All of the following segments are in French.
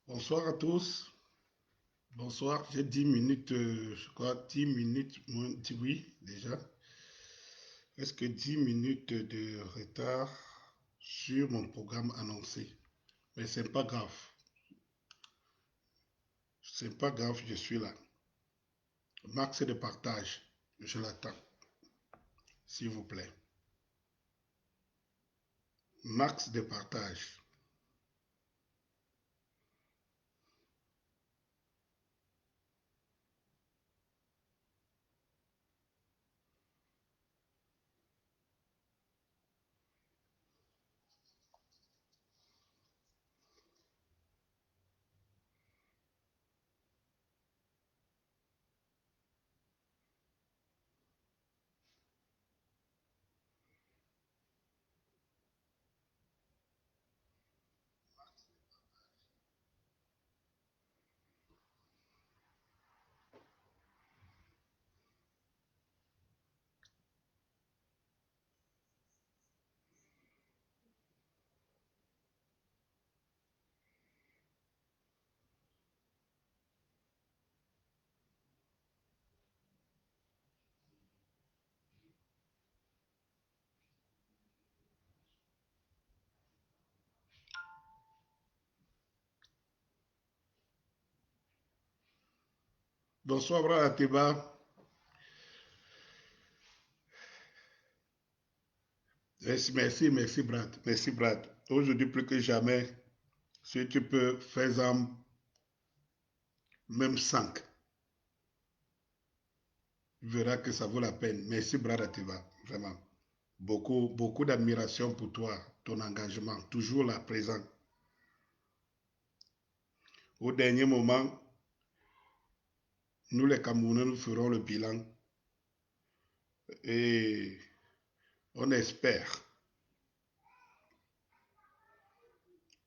Bonsoir à tous. Bonsoir. J'ai 10 minutes, je crois, 10 minutes moins, oui, déjà. Est-ce que 10 minutes de retard sur mon programme annoncé? Mais c'est pas grave. C'est pas grave, je suis là. Max de partage. Je l'attends, s'il vous plaît. Max de partage. Bonsoir, Brad Ateba. Merci, merci, merci, Brad. Merci, Brad. Aujourd'hui, plus que jamais, si tu peux, fais-en même 5. Tu verras que ça vaut la peine. Merci, Brad Ateba. Vraiment. Beaucoup, beaucoup d'admiration pour toi, ton engagement, toujours là présent. Au dernier moment, nous les Camerounais, nous ferons le bilan et on espère,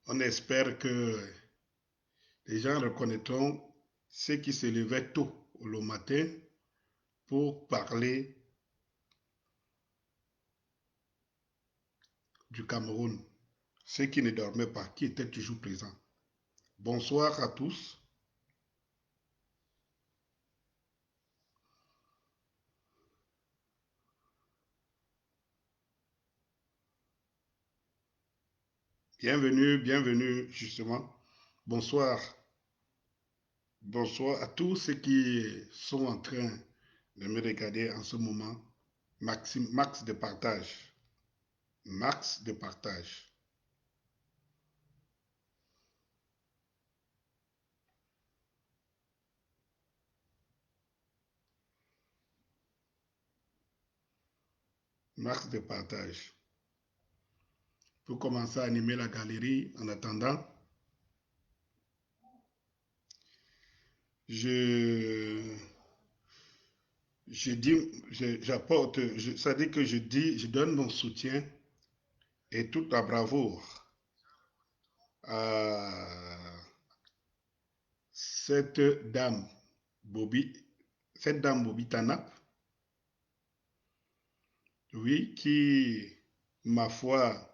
on espère que les gens reconnaîtront ceux qui se levaient tôt le matin pour parler du Cameroun, ceux qui ne dormaient pas, qui étaient toujours présents. Bonsoir à tous. Bienvenue, bienvenue justement. Bonsoir. Bonsoir à tous ceux qui sont en train de me regarder en ce moment. Max de partage. Max de partage. Max de partage. Pour commencer à animer la galerie, en attendant, je, je dis, j'apporte, ça dit que je dis, je donne mon soutien et toute la bravoure à cette dame, Bobby, cette dame Bobby Tanap, oui, qui, ma foi,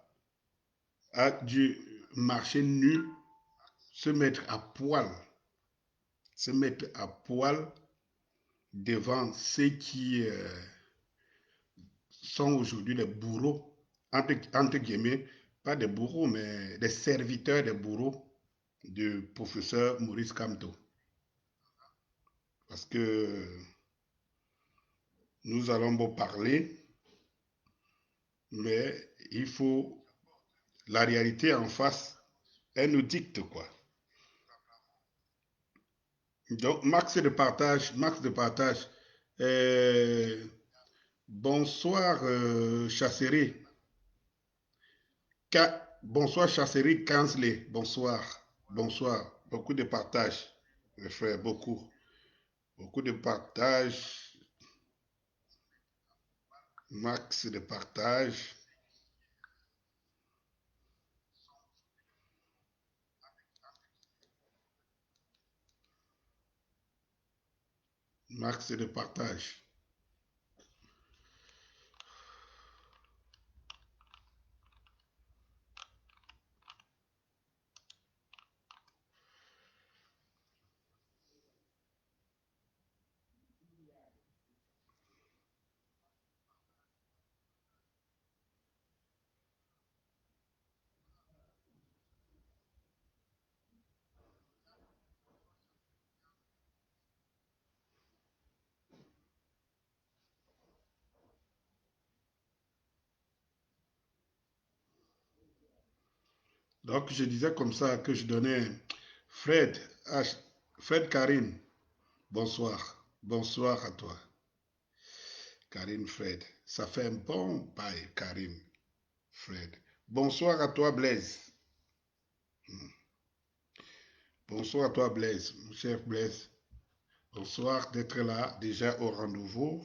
a dû marcher nu, se mettre à poil, se mettre à poil devant ceux qui sont aujourd'hui les bourreaux, entre guillemets, pas des bourreaux, mais des serviteurs des bourreaux du professeur Maurice Kamto. Parce que nous allons beau parler, mais il faut la réalité en face, elle nous dicte quoi. Donc, Max de partage. Euh, bonsoir, Chasserie. Bonsoir, Chasserie Kansley. Bonsoir. Bonsoir. Beaucoup de partage, mes frères, beaucoup. Beaucoup de partage. Max de partage. Max de partage. Donc, je disais comme ça que je donnais Fred, Fred Karine, bonsoir. Bonsoir à toi. Karine Fred. Ça fait un bon bail, Karine Fred. Bonsoir à toi, Blaise. Bonsoir à toi, Blaise, mon cher Blaise. Bonsoir d'être là, déjà au rendez-vous.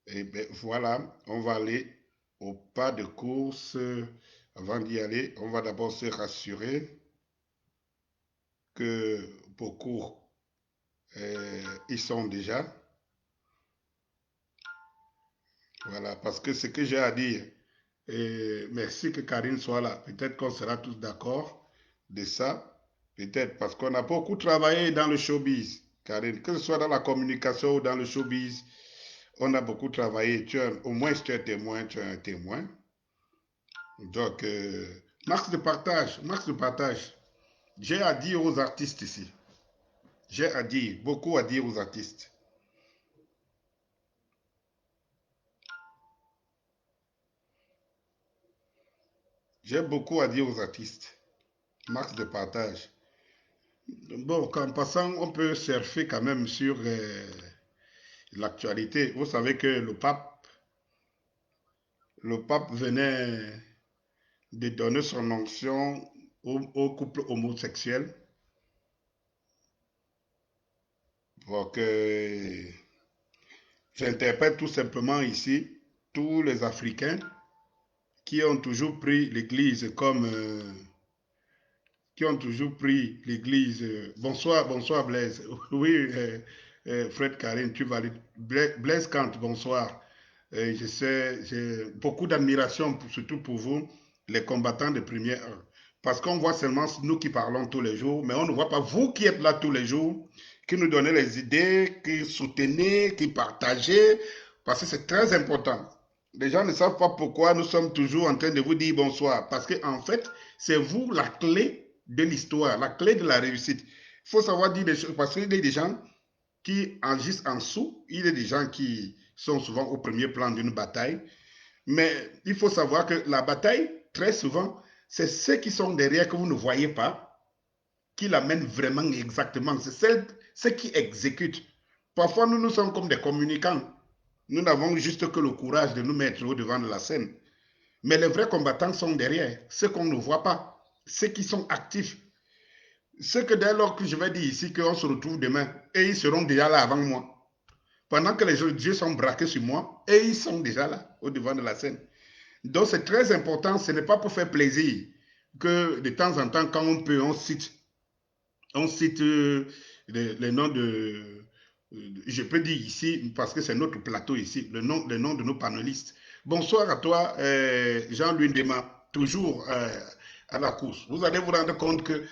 Et bien voilà, on va aller au pas de course. Avant d'y aller, on va d'abord se rassurer que beaucoup y sont déjà. Voilà, parce que ce que j'ai à dire, et merci que Karine soit là. Peut-être qu'on sera tous d'accord de ça. Peut-être parce qu'on a beaucoup travaillé dans le showbiz, Karine, que ce soit dans la communication ou dans le showbiz. On a beaucoup travaillé. Au moins, tu es témoin, tu es un témoin. Donc, max de partage, max de partage. J'ai à dire aux artistes ici. J'ai à dire, beaucoup à dire aux artistes. J'ai beaucoup à dire aux artistes. Max de partage. Bon, en passant, on peut surfer quand même sur l'actualité. Vous savez que le pape venait de donner son onction au couple homosexuel. Donc, j'interpelle tout simplement ici tous les Africains qui ont toujours pris l'Église comme... qui ont toujours pris l'Église... bonsoir, bonsoir Blaise. Oui, Fred Karine, tu valides. Blaise Kant, bonsoir. Je sais, j'ai beaucoup d'admiration, surtout pour vous, les combattants de première heure. Parce qu'on voit seulement nous qui parlons tous les jours, mais on ne voit pas vous qui êtes là tous les jours, qui nous donnez les idées, qui soutenez, qui partagez, parce que c'est très important. Les gens ne savent pas pourquoi nous sommes toujours en train de vous dire bonsoir, parce qu'en fait, c'est vous la clé de l'histoire, la clé de la réussite. Il faut savoir dire des choses, parce qu'il y a des gens qui agissent en dessous, il y a des gens qui sont souvent au premier plan d'une bataille, mais il faut savoir que la bataille, très souvent, c'est ceux qui sont derrière que vous ne voyez pas, qui l'amènent vraiment exactement. C'est ceux qui exécutent. Parfois, nous sommes comme des communicants. Nous n'avons juste que le courage de nous mettre au devant de la scène. Mais les vrais combattants sont derrière, ceux qu'on ne voit pas, ceux qui sont actifs. Ce que dès lors que je vais dire ici qu'on se retrouve demain, et ils seront déjà là avant moi. Pendant que les yeux sont braqués sur moi, et ils sont déjà là, au devant de la scène. Donc c'est très important, ce n'est pas pour faire plaisir que de temps en temps, quand on peut, on cite les noms je peux dire ici, parce que c'est notre plateau ici, le nom de nos panélistes. Bonsoir à toi, Jean-Louis Ndema, toujours à la course. Vous allez vous rendre compte que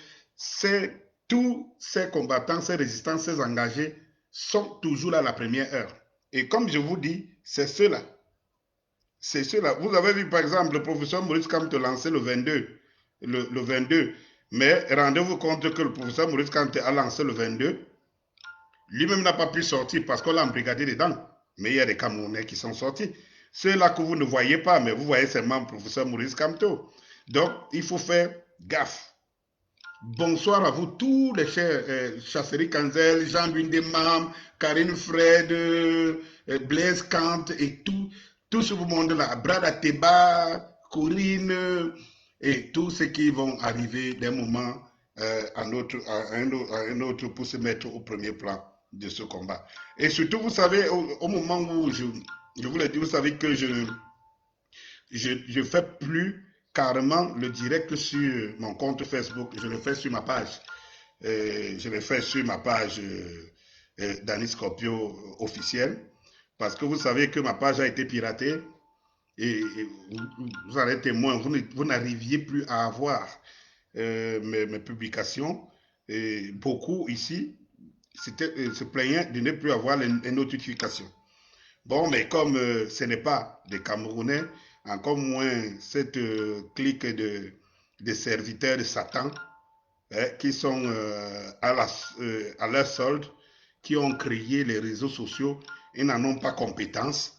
tous ces combattants, ces résistants, ces engagés sont toujours là à la première heure. Et comme je vous dis, c'est ceux-là. C'est ceux-là. Vous avez vu, par exemple, le professeur Maurice Kamte lancer le 22. Le 22. Mais rendez-vous compte que le professeur Maurice Kamte a lancé le 22. Lui-même n'a pas pu sortir parce qu'on l'a embrigadé dedans. Mais il y a des Camerounais qui sont sortis. Ceux-là que vous ne voyez pas, mais vous voyez seulement le professeur Maurice Kamto. Donc, il faut faire gaffe. Bonsoir à vous tous les chers Chasserie Kanzel, Jean-Louis Ndemam, Karine Fred, Blaise Kant et tout ce monde-là, Brada Teba, Corinne et tous ceux qui vont arriver d'un moment à un autre pour se mettre au premier plan de ce combat. Et surtout, vous savez, au moment où je vous l'ai dit, vous savez que je fais plus carrément le direct sur mon compte Facebook, je le fais sur ma page. Je le fais sur ma page Danny Scorpio officielle, parce que vous savez que ma page a été piratée et vous en êtes témoin, vous n'arriviez plus à avoir mes publications. Et beaucoup ici se plaignaient de ne plus avoir les notifications. Bon, mais comme ce n'est pas des Camerounais, encore moins cette clique de serviteurs de Satan qui sont à leur solde, qui ont créé les réseaux sociaux, ils n'en ont pas compétence.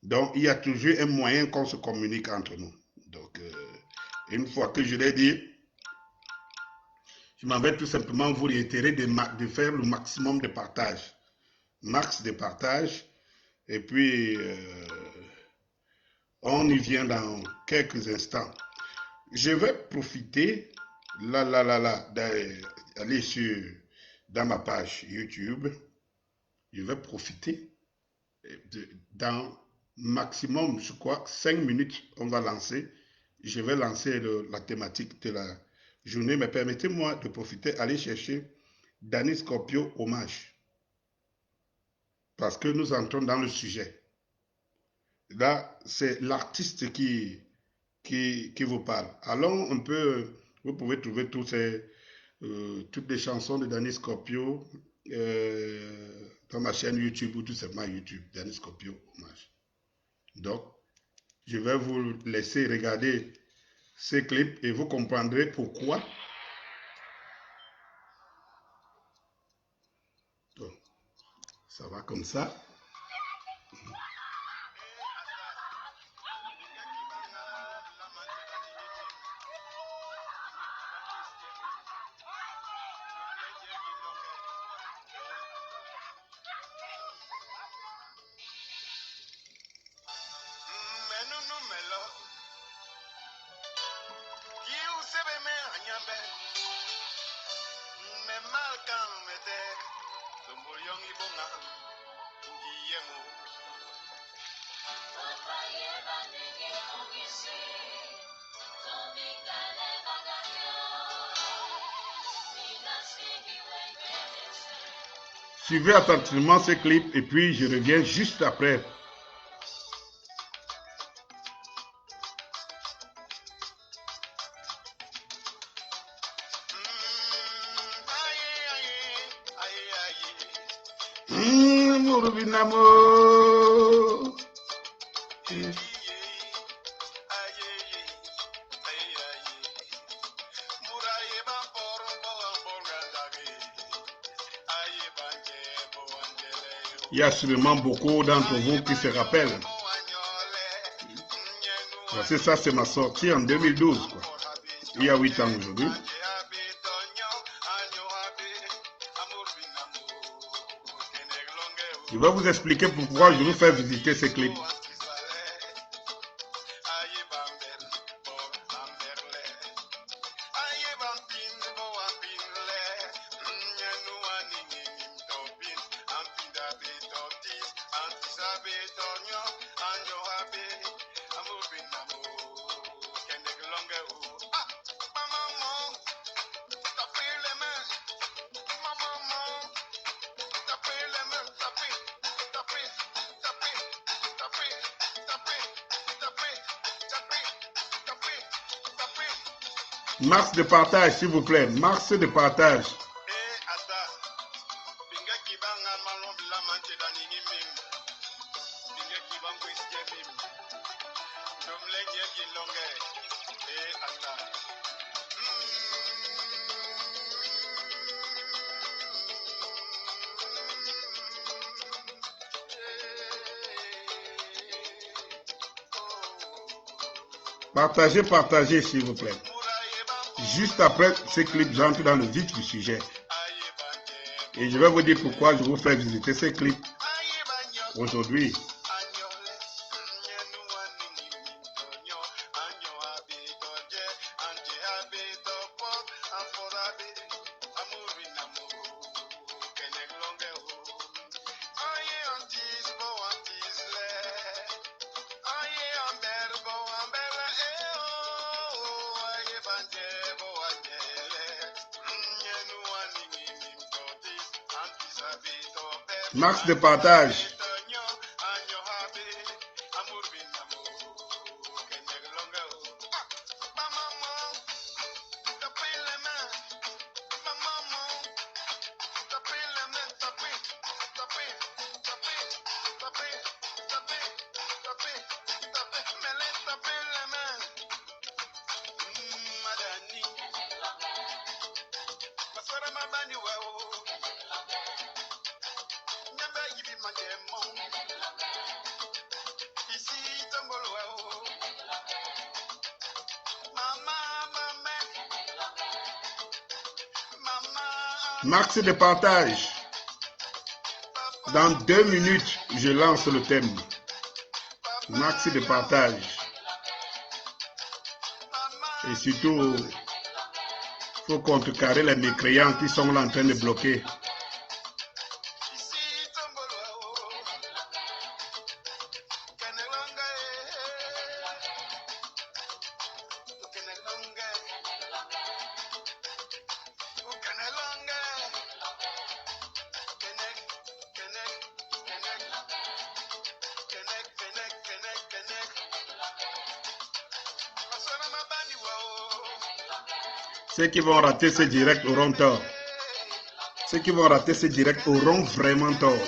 Donc, il y a toujours un moyen qu'on se communique entre nous. Donc, Et une fois que je l'ai dit, je m'en vais tout simplement vous réitérer de faire le maximum de partage. Max de partage. Et puis, on y vient dans quelques instants. Je vais profiter, d'aller dans ma page YouTube. Je vais profiter dans maximum, je crois, 5 minutes, on va lancer. Je vais lancer la thématique de la journée, mais permettez-moi de profiter, aller chercher Danny Scorpio hommage, parce que nous entrons dans le sujet. Là, c'est l'artiste qui vous parle. Allons un peu, vous pouvez trouver toutes les chansons de Danny Scorpio dans ma chaîne YouTube ou tout simplement YouTube, Danny Scorpio hommage. Donc, je vais vous laisser regarder ces clips et vous comprendrez pourquoi. Donc, ça va comme ça. Suivez attentivement ces clips et puis je reviens juste après. Il y a sûrement beaucoup d'entre vous qui se rappellent. Parce que ça, c'est ma sortie en 2012. Quoi. Il y a 8 ans aujourd'hui. Je vais vous expliquer pourquoi je vous fais visiter ces clips. Max de partage, s'il vous plaît. Max de partage. Partagez, partagez, s'il vous plaît. Juste après ces clips, j'entre dans le vif du sujet. Et je vais vous dire pourquoi je vous fais visiter ces clips aujourd'hui. Max de partage. Max de partage. Dans 2 minutes, je lance le thème. Max de partage. Et surtout, il faut contrecarrer les mécréants qui sont là en train de bloquer. Ceux qui vont rater ce direct auront tort. Ceux qui vont rater ce direct auront vraiment tort.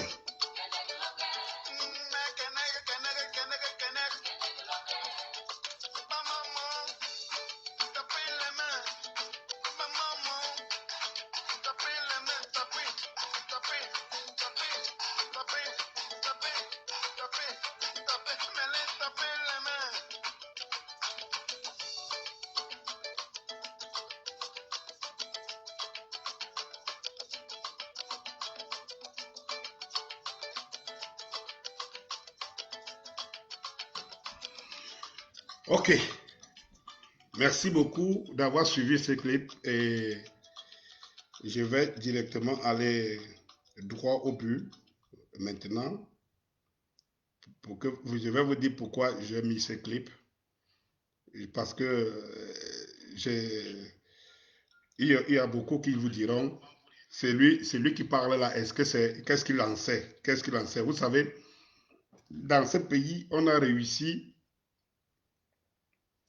Ok, merci beaucoup d'avoir suivi ce clip et je vais directement aller droit au but maintenant pour que je vais vous dire pourquoi j'ai mis ce clip parce que il y a beaucoup qui vous diront c'est lui qui parle là, qu'est-ce qu'il en sait? Qu'est-ce qu'il en sait? Vous savez, dans ce pays, on a réussi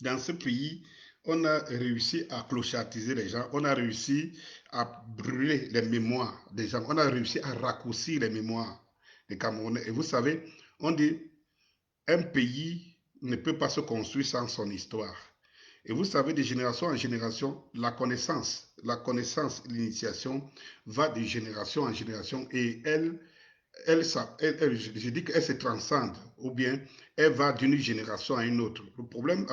Dans ce pays, on a réussi à clochardiser les gens, on a réussi à brûler les mémoires des gens, on a réussi à raccourcir les mémoires des Camerounais. Et vous savez, on dit un pays ne peut pas se construire sans son histoire. Et vous savez, de génération en génération, la connaissance, l'initiation va de génération en génération et je dis qu'elle se transcende ou bien elle va d'une génération à une autre. Le problème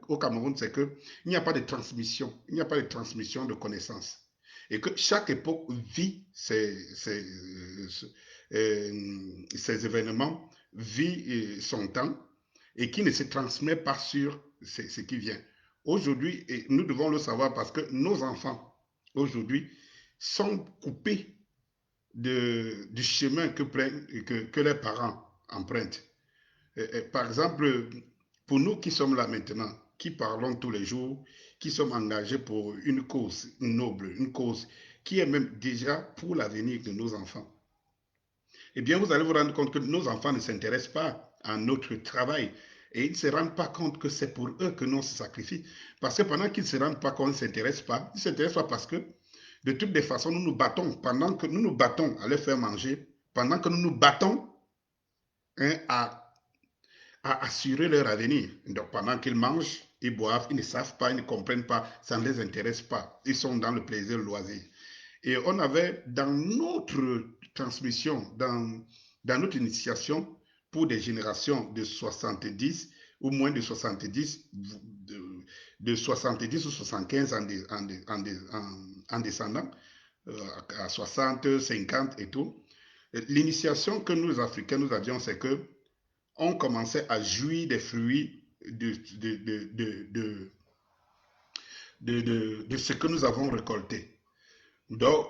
au Cameroun, c'est qu'il n'y a pas de transmission. Il n'y a pas de transmission de connaissances. Et que chaque époque vit ces événements, vit son temps et qui ne se transmet pas sur ce qui vient. Aujourd'hui, et nous devons le savoir parce que nos enfants, aujourd'hui, sont coupés du chemin que les parents empruntent. Par exemple, pour nous qui sommes là maintenant, qui parlons tous les jours, qui sommes engagés pour une cause noble, une cause qui est même déjà pour l'avenir de nos enfants, eh bien, vous allez vous rendre compte que nos enfants ne s'intéressent pas à notre travail. Et ils ne se rendent pas compte que c'est pour eux que nous on se sacrifie. Parce que pendant qu'ils ne se rendent pas compte, ils ne s'intéressent pas. Ils ne s'intéressent pas parce que, de toutes les façons, nous nous battons. Pendant que nous nous battons à les faire manger, pendant que nous nous battons hein, à assurer leur avenir. Donc, pendant qu'ils mangent, ils boivent, ils ne savent pas, ils ne comprennent pas, ça ne les intéresse pas. Ils sont dans le plaisir, le loisir. Et on avait dans notre transmission, dans notre initiation, pour des générations de 70 ou moins de 70, de 70 ou 75 en descendant, à 60, 50 et tout. L'initiation que nous, Africains, nous avions, c'est que on commençait à jouir des fruits de ce que nous avons récolté. Donc,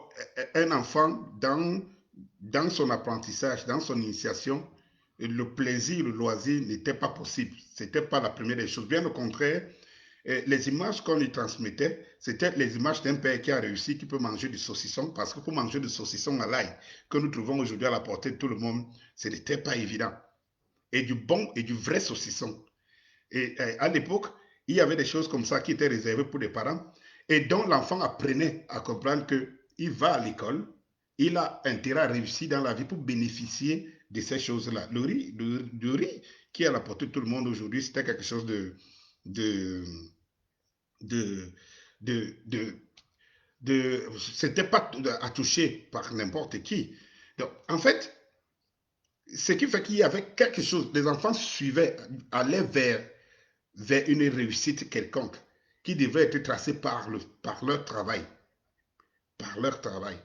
un enfant, dans son apprentissage, dans son initiation, le plaisir, le loisir n'était pas possible. Ce n'était pas la première des choses. Bien au contraire, les images qu'on lui transmettait, c'était les images d'un père qui a réussi, qui peut manger du saucisson, parce que pour manger du saucisson à l'ail, que nous trouvons aujourd'hui à la portée de tout le monde, ce n'était pas évident. Et du bon et du vrai saucisson. Et à l'époque, il y avait des choses comme ça qui étaient réservées pour les parents et dont l'enfant apprenait à comprendre qu'il va à l'école, il a intérêt à réussir dans la vie pour bénéficier de ces choses-là. Le riz qui est à la portée de tout le monde aujourd'hui, c'était quelque chose de, de, c'était pas à toucher par n'importe qui. Donc, en fait, ce qui fait qu'il y avait quelque chose, les enfants suivaient, allaient vers une réussite quelconque qui devait être tracée par leur travail. Par leur travail.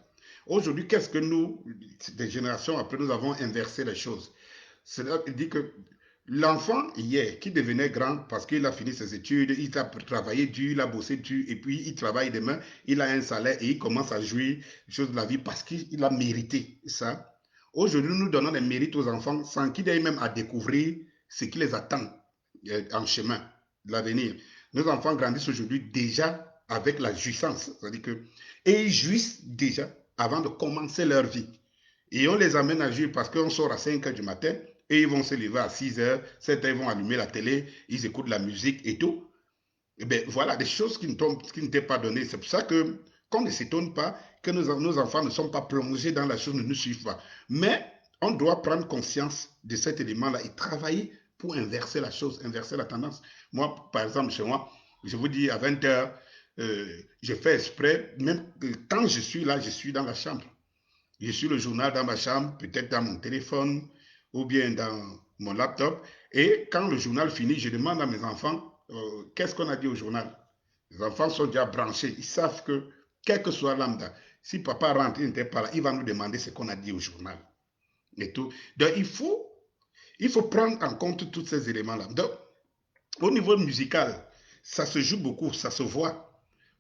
Aujourd'hui, qu'est-ce que nous, des générations après, nous avons inversé les choses. Cela dit que l'enfant hier qui devenait grand parce qu'il a fini ses études, il a travaillé dur, il a bossé dur et puis il travaille demain, il a un salaire et il commence à jouir des choses de la vie parce qu'il a mérité ça. Aujourd'hui, nous donnons des mérites aux enfants sans qu'ils aient même à découvrir ce qui les attend en chemin de l'avenir. Nos enfants grandissent aujourd'hui déjà avec la jouissance, c'est-à-dire que et ils jouissent déjà avant de commencer leur vie. Et on les amène à jouir parce qu'on sort à 5 heures du matin et ils vont se lever à 6 heures, 7 heures, ils vont allumer la télé, ils écoutent la musique et tout. Et bien voilà, des choses qui n'étaient pas données. C'est pour ça que qu'on ne s'étonne pas que nos enfants ne sont pas plongés dans la chose, ne nous suivent pas. Mais on doit prendre conscience de cet élément-là et travailler pour inverser la chose, inverser la tendance. Moi, par exemple, chez moi, je vous dis à 20 heures, je fais exprès, même quand je suis là, je suis dans la chambre. Je suis le journal dans ma chambre, peut-être dans mon téléphone ou bien dans mon laptop. Et quand le journal finit, je demande à mes enfants qu'est-ce qu'on a dit au journal. Les enfants sont déjà branchés. Ils savent que, quel que soit lambda, si papa rentre, il n'était pas là, il va nous demander ce qu'on a dit au journal. Et tout. Donc, il faut prendre en compte tous ces éléments-là. Donc, au niveau musical, ça se joue beaucoup, ça se voit.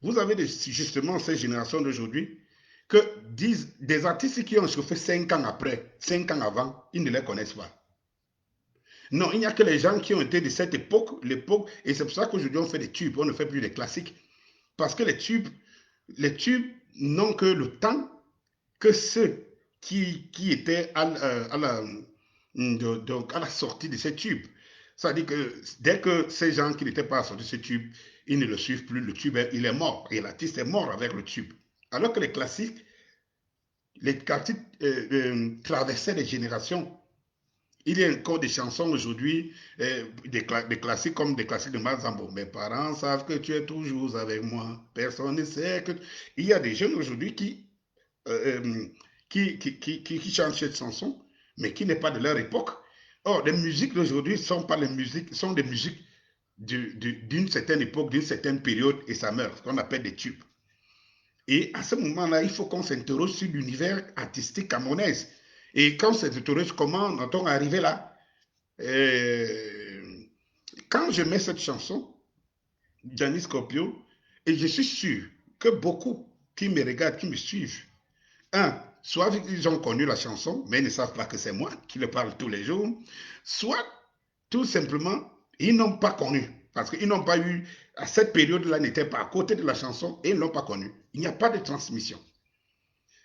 Vous avez justement ces générations d'aujourd'hui que disent des artistes qui ont chauffé 5 ans après, 5 ans avant, ils ne les connaissent pas. Non, il n'y a que les gens qui ont été de cette époque, et c'est pour ça qu'aujourd'hui on fait des tubes, on ne fait plus des classiques. Parce que les tubes n'ont que le temps que ceux qui étaient donc à la sortie de ces tubes. Ça veut dire que dès que ces gens qui n'étaient pas sortis de ces tubes, ils ne le suivent plus, le tube, il est mort, et l'artiste est mort avec le tube. Alors que les classiques traversaient les générations. Il y a encore des chansons aujourd'hui, des classiques comme des classiques de Mazambo. Mes parents savent que tu es toujours avec moi. Personne ne sait que... Il y a des jeunes aujourd'hui qui chantent cette chanson, mais qui n'est pas de leur époque. Or, les musiques d'aujourd'hui sont pas les musiques, sont des musiques d'une certaine époque, d'une certaine période, et ça meurt, ce qu'on appelle des tubes. Et à ce moment-là, il faut qu'on s'interroge sur l'univers artistique camerounais. Et quand on s'interroge, comment est-on arrivé là? euh, Quand je mets cette chanson, Janis Scorpio, et je suis sûr que beaucoup qui me regardent, qui me suivent, soit ils ont connu la chanson, mais ils ne savent pas que c'est moi qui le parle tous les jours, soit tout simplement, ils n'ont pas connu. Parce qu'ils n'ont pas eu, à cette période-là, ils n'étaient pas à côté de la chanson et ils ne l'ont pas connue. Il n'y a pas de transmission.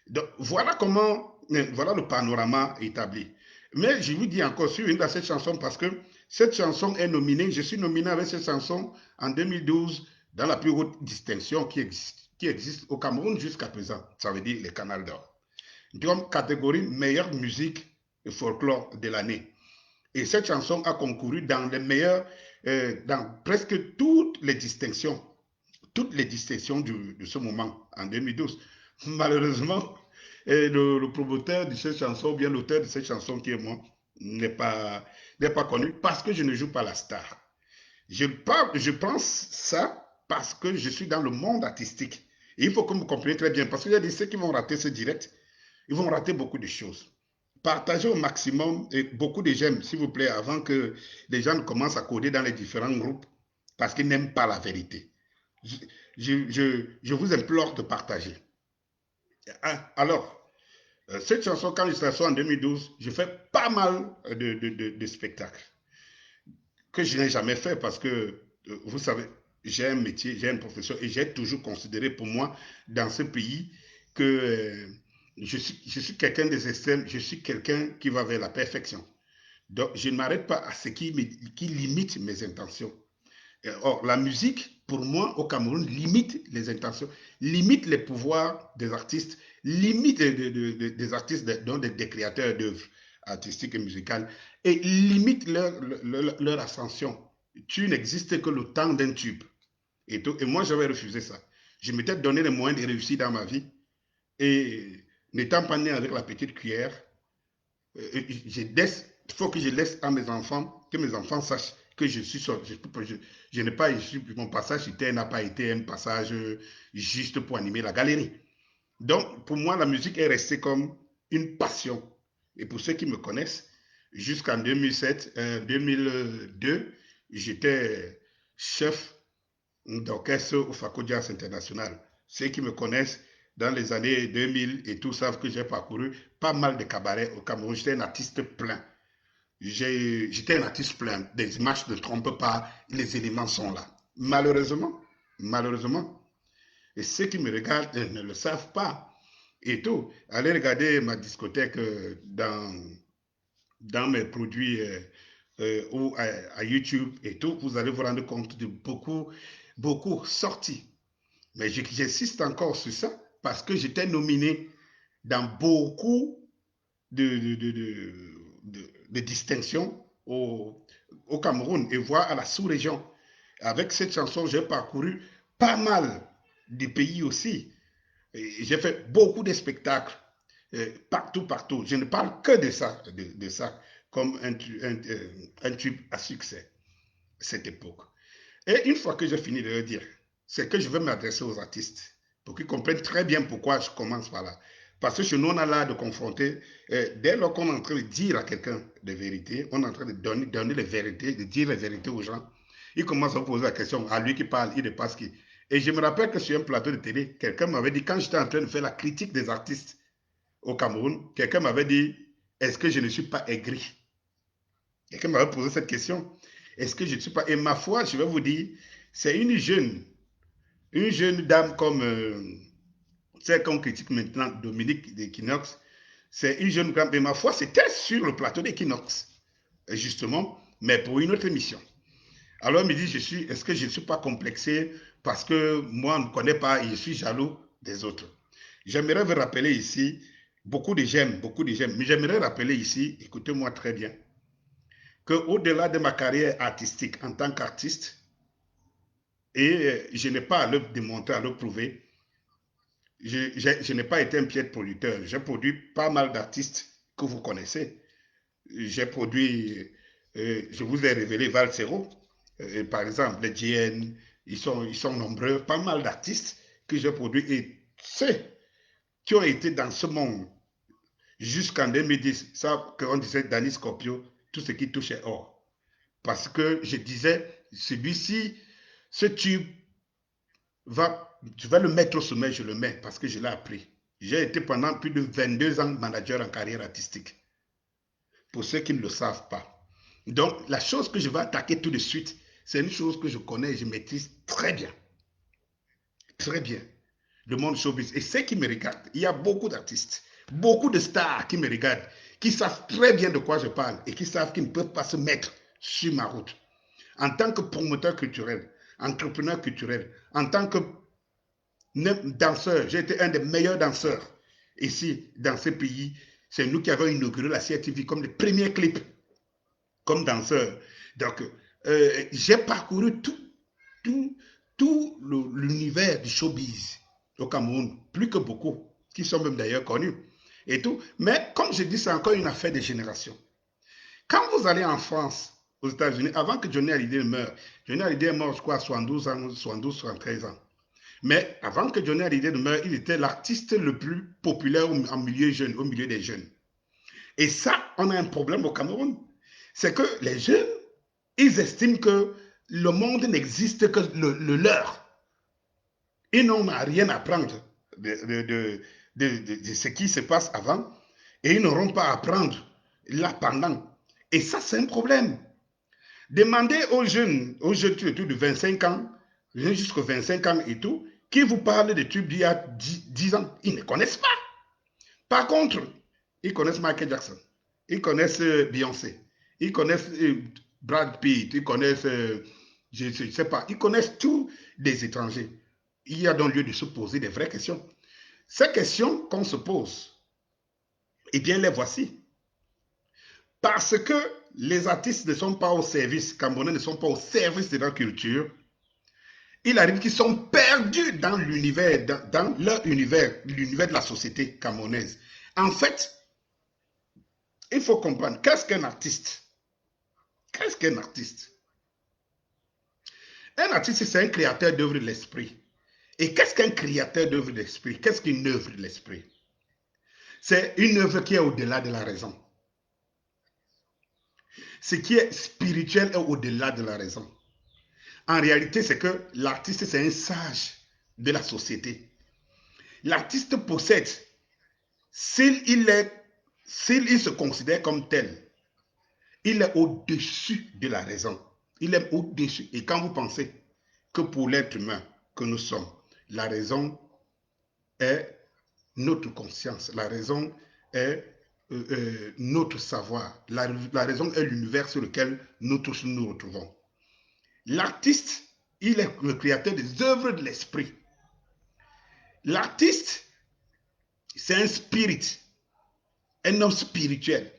Donc, voilà comment, voilà le panorama établi. Mais je vous dis encore sur une de ces chansons parce que cette chanson est nominée, je suis nominé avec cette chanson en 2012 dans la plus haute distinction qui existe au Cameroun jusqu'à présent. Ça veut dire les Canals d'Or. Donc, catégorie meilleure musique et folklore de l'année. Et cette chanson a concouru dans les meilleurs, dans presque toutes les distinctions de ce moment en 2012. Malheureusement, le promoteur de cette chanson, ou bien l'auteur de cette chanson qui est moi, n'est pas connu parce que je ne joue pas la star. Je pense ça parce que je suis dans le monde artistique. Et il faut que vous compreniez très bien, parce qu'il y a des ceux qui vont rater ce direct, ils vont rater beaucoup de choses. Partagez au maximum et beaucoup de j'aime, s'il vous plaît, avant que les gens commencent à coder dans les différents groupes parce qu'ils n'aiment pas la vérité. Je vous implore de partager. Alors, cette chanson, quand je la en 2012, je fais pas mal de spectacles que je n'ai jamais fait parce que, vous savez, j'ai un métier, j'ai une profession et j'ai toujours considéré pour moi, dans ce pays, que je suis quelqu'un des extrêmes, je suis quelqu'un qui va vers la perfection. Donc, je ne m'arrête pas à ce qui limite mes intentions. Or, la musique, pour moi, au Cameroun, limite les intentions, limite les pouvoirs des artistes, limite des artistes, donc des créateurs d'œuvres artistiques et musicales, et limite leur ascension. Tu n'existes que le temps d'un tube. Et moi, j'avais refusé ça. Je m'étais donné les moyens de réussir dans ma vie. Et n'étant pas né avec la petite cuillère, il faut que je laisse à mes enfants, que mes enfants sachent que je suis sorti. Je n'ai pas, mon passage n'a pas été un passage juste pour animer la galerie. Donc, pour moi, la musique est restée comme une passion. Et pour ceux qui me connaissent, jusqu'en 2002, j'étais chef d'orchestre au Faco Jazz International. Ceux qui me connaissent dans les années 2000 et tout savent que j'ai parcouru pas mal de cabarets au Cameroun. J'étais un artiste plein. J'étais un artiste plein. Des images ne trompent pas, les éléments sont là. Malheureusement, et ceux qui me regardent ne le savent pas. Et tout, allez regarder ma discothèque dans mes produits ou à YouTube et tout, vous allez vous rendre compte de beaucoup sorties. Mais j'insiste encore sur ça parce que j'étais nominé dans beaucoup de distinctions au Cameroun et voire à la sous-région. Avec cette chanson, j'ai parcouru pas mal de pays aussi. J'ai fait beaucoup de spectacles partout. Je ne parle que de ça comme un tube à succès, cette époque. Et une fois que j'ai fini de le dire, c'est que je vais m'adresser aux artistes pour qu'ils comprennent très bien pourquoi je commence par là. Parce que chez nous, on a l'art de confronter. Dès lors qu'on est en train de dire à quelqu'un des vérités, on est en train de donner les vérités, de dire les vérités aux gens, il commence à vous poser la question à lui qui parle, il dépasse qui. Et je me rappelle que sur un plateau de télé, quelqu'un m'avait dit, quand j'étais en train de faire la critique des artistes au Cameroun, quelqu'un m'avait dit, est-ce que je ne suis pas aigri? Quelqu'un m'avait posé cette question. Est-ce que je ne suis pas... Et ma foi, je vais vous dire, c'est une jeune dame comme celle qu'on critique maintenant, Dominique d'Equinox. C'est une jeune dame, et ma foi, c'était sur le plateau d'Equinox, justement, mais pour une autre émission. Alors elle me dit, est-ce que je ne suis pas complexé parce que moi, on ne me connaît pas et je suis jaloux des autres. J'aimerais vous rappeler ici, beaucoup de j'aime, mais j'aimerais rappeler ici, écoutez-moi très bien, qu'au-delà de ma carrière artistique en tant qu'artiste, et je n'ai pas à le démontrer, à le prouver, je n'ai pas été un pied de producteur. J'ai produit pas mal d'artistes que vous connaissez. J'ai produit, je vous ai révélé Valsero, par exemple, les GN, ils sont nombreux, pas mal d'artistes que j'ai produits. Et ceux qui ont été dans ce monde jusqu'en 2010, ça qu'on disait Danny Scorpio, tout ce qui touchait or. Parce que je disais, celui-ci, ce tube je vais le mettre au sommet, je le mets parce que je l'ai appris. J'ai été pendant plus de 22 ans manager en carrière artistique, pour ceux qui ne le savent pas. Donc, la chose que je vais attaquer tout de suite, c'est une chose que je connais et je maîtrise très bien. Très bien. Le monde showbiz. Et ceux qui me regardent, il y a beaucoup d'artistes, beaucoup de stars qui me regardent, qui savent très bien de quoi je parle et qui savent qu'ils ne peuvent pas se mettre sur ma route. En tant que promoteur culturel, entrepreneur culturel, en tant que danseur, j'ai été un des meilleurs danseurs ici, dans ce pays. C'est nous qui avons inauguré la CRTV comme les premiers clips comme danseur. Donc, j'ai parcouru tout, tout l'univers du showbiz au Cameroun, plus que beaucoup, qui sont même d'ailleurs connus et tout. Mais comme je dis, c'est encore une affaire de génération. Quand vous allez en France, aux États-Unis, avant que Johnny Hallyday meure, Johnny Hallyday est mort, je crois, à 72 ans, 72, 73 ans. Mais avant que Johnny Hallyday ne meure, il était l'artiste le plus populaire en milieu jeune, au milieu des jeunes. Et ça, on a un problème au Cameroun. C'est que les jeunes, ils estiment que le monde n'existe que le leur. Ils n'ont rien à apprendre de ce qui se passe avant et ils n'auront pas à apprendre là pendant. Et ça, c'est un problème. Demandez aux jeunes de 25 ans, jusqu'à 25 ans et tout, qui vous parlent de tubes d'il y a 10 ans. Ils ne connaissent pas. Par contre, ils connaissent Michael Jackson, ils connaissent Beyoncé, ils connaissent Brad Pitt, ils connaissent, je ne sais pas, ils connaissent tous les étrangers. Il y a donc lieu de se poser des vraies questions. Ces questions qu'on se pose, eh bien, les voici. Parce que les artistes ne sont pas au service, Camerounais ne sont pas au service de leur culture, il arrive qu'ils sont perdus dans l'univers, dans leur univers, l'univers de la société camerounaise. En fait, il faut comprendre, qu'est-ce qu'un artiste? Qu'est-ce qu'un artiste? Un artiste, c'est un créateur d'œuvres de l'esprit. Et qu'est-ce qu'un créateur d'œuvre d'esprit? Qu'est-ce qu'une œuvre de l'esprit? C'est une œuvre qui est au-delà de la raison. Ce qui est spirituel est au-delà de la raison. En réalité, c'est que l'artiste, c'est un sage de la société. L'artiste possède, s'il se considère comme tel, il est au-dessus de la raison. Il est au-dessus. Et quand vous pensez que pour l'être humain que nous sommes, la raison est notre conscience, la raison est notre savoir, la raison est l'univers sur lequel nous tous nous retrouvons. L'artiste, il est le créateur des œuvres de l'esprit. L'artiste, c'est un spirit, un homme spirituel.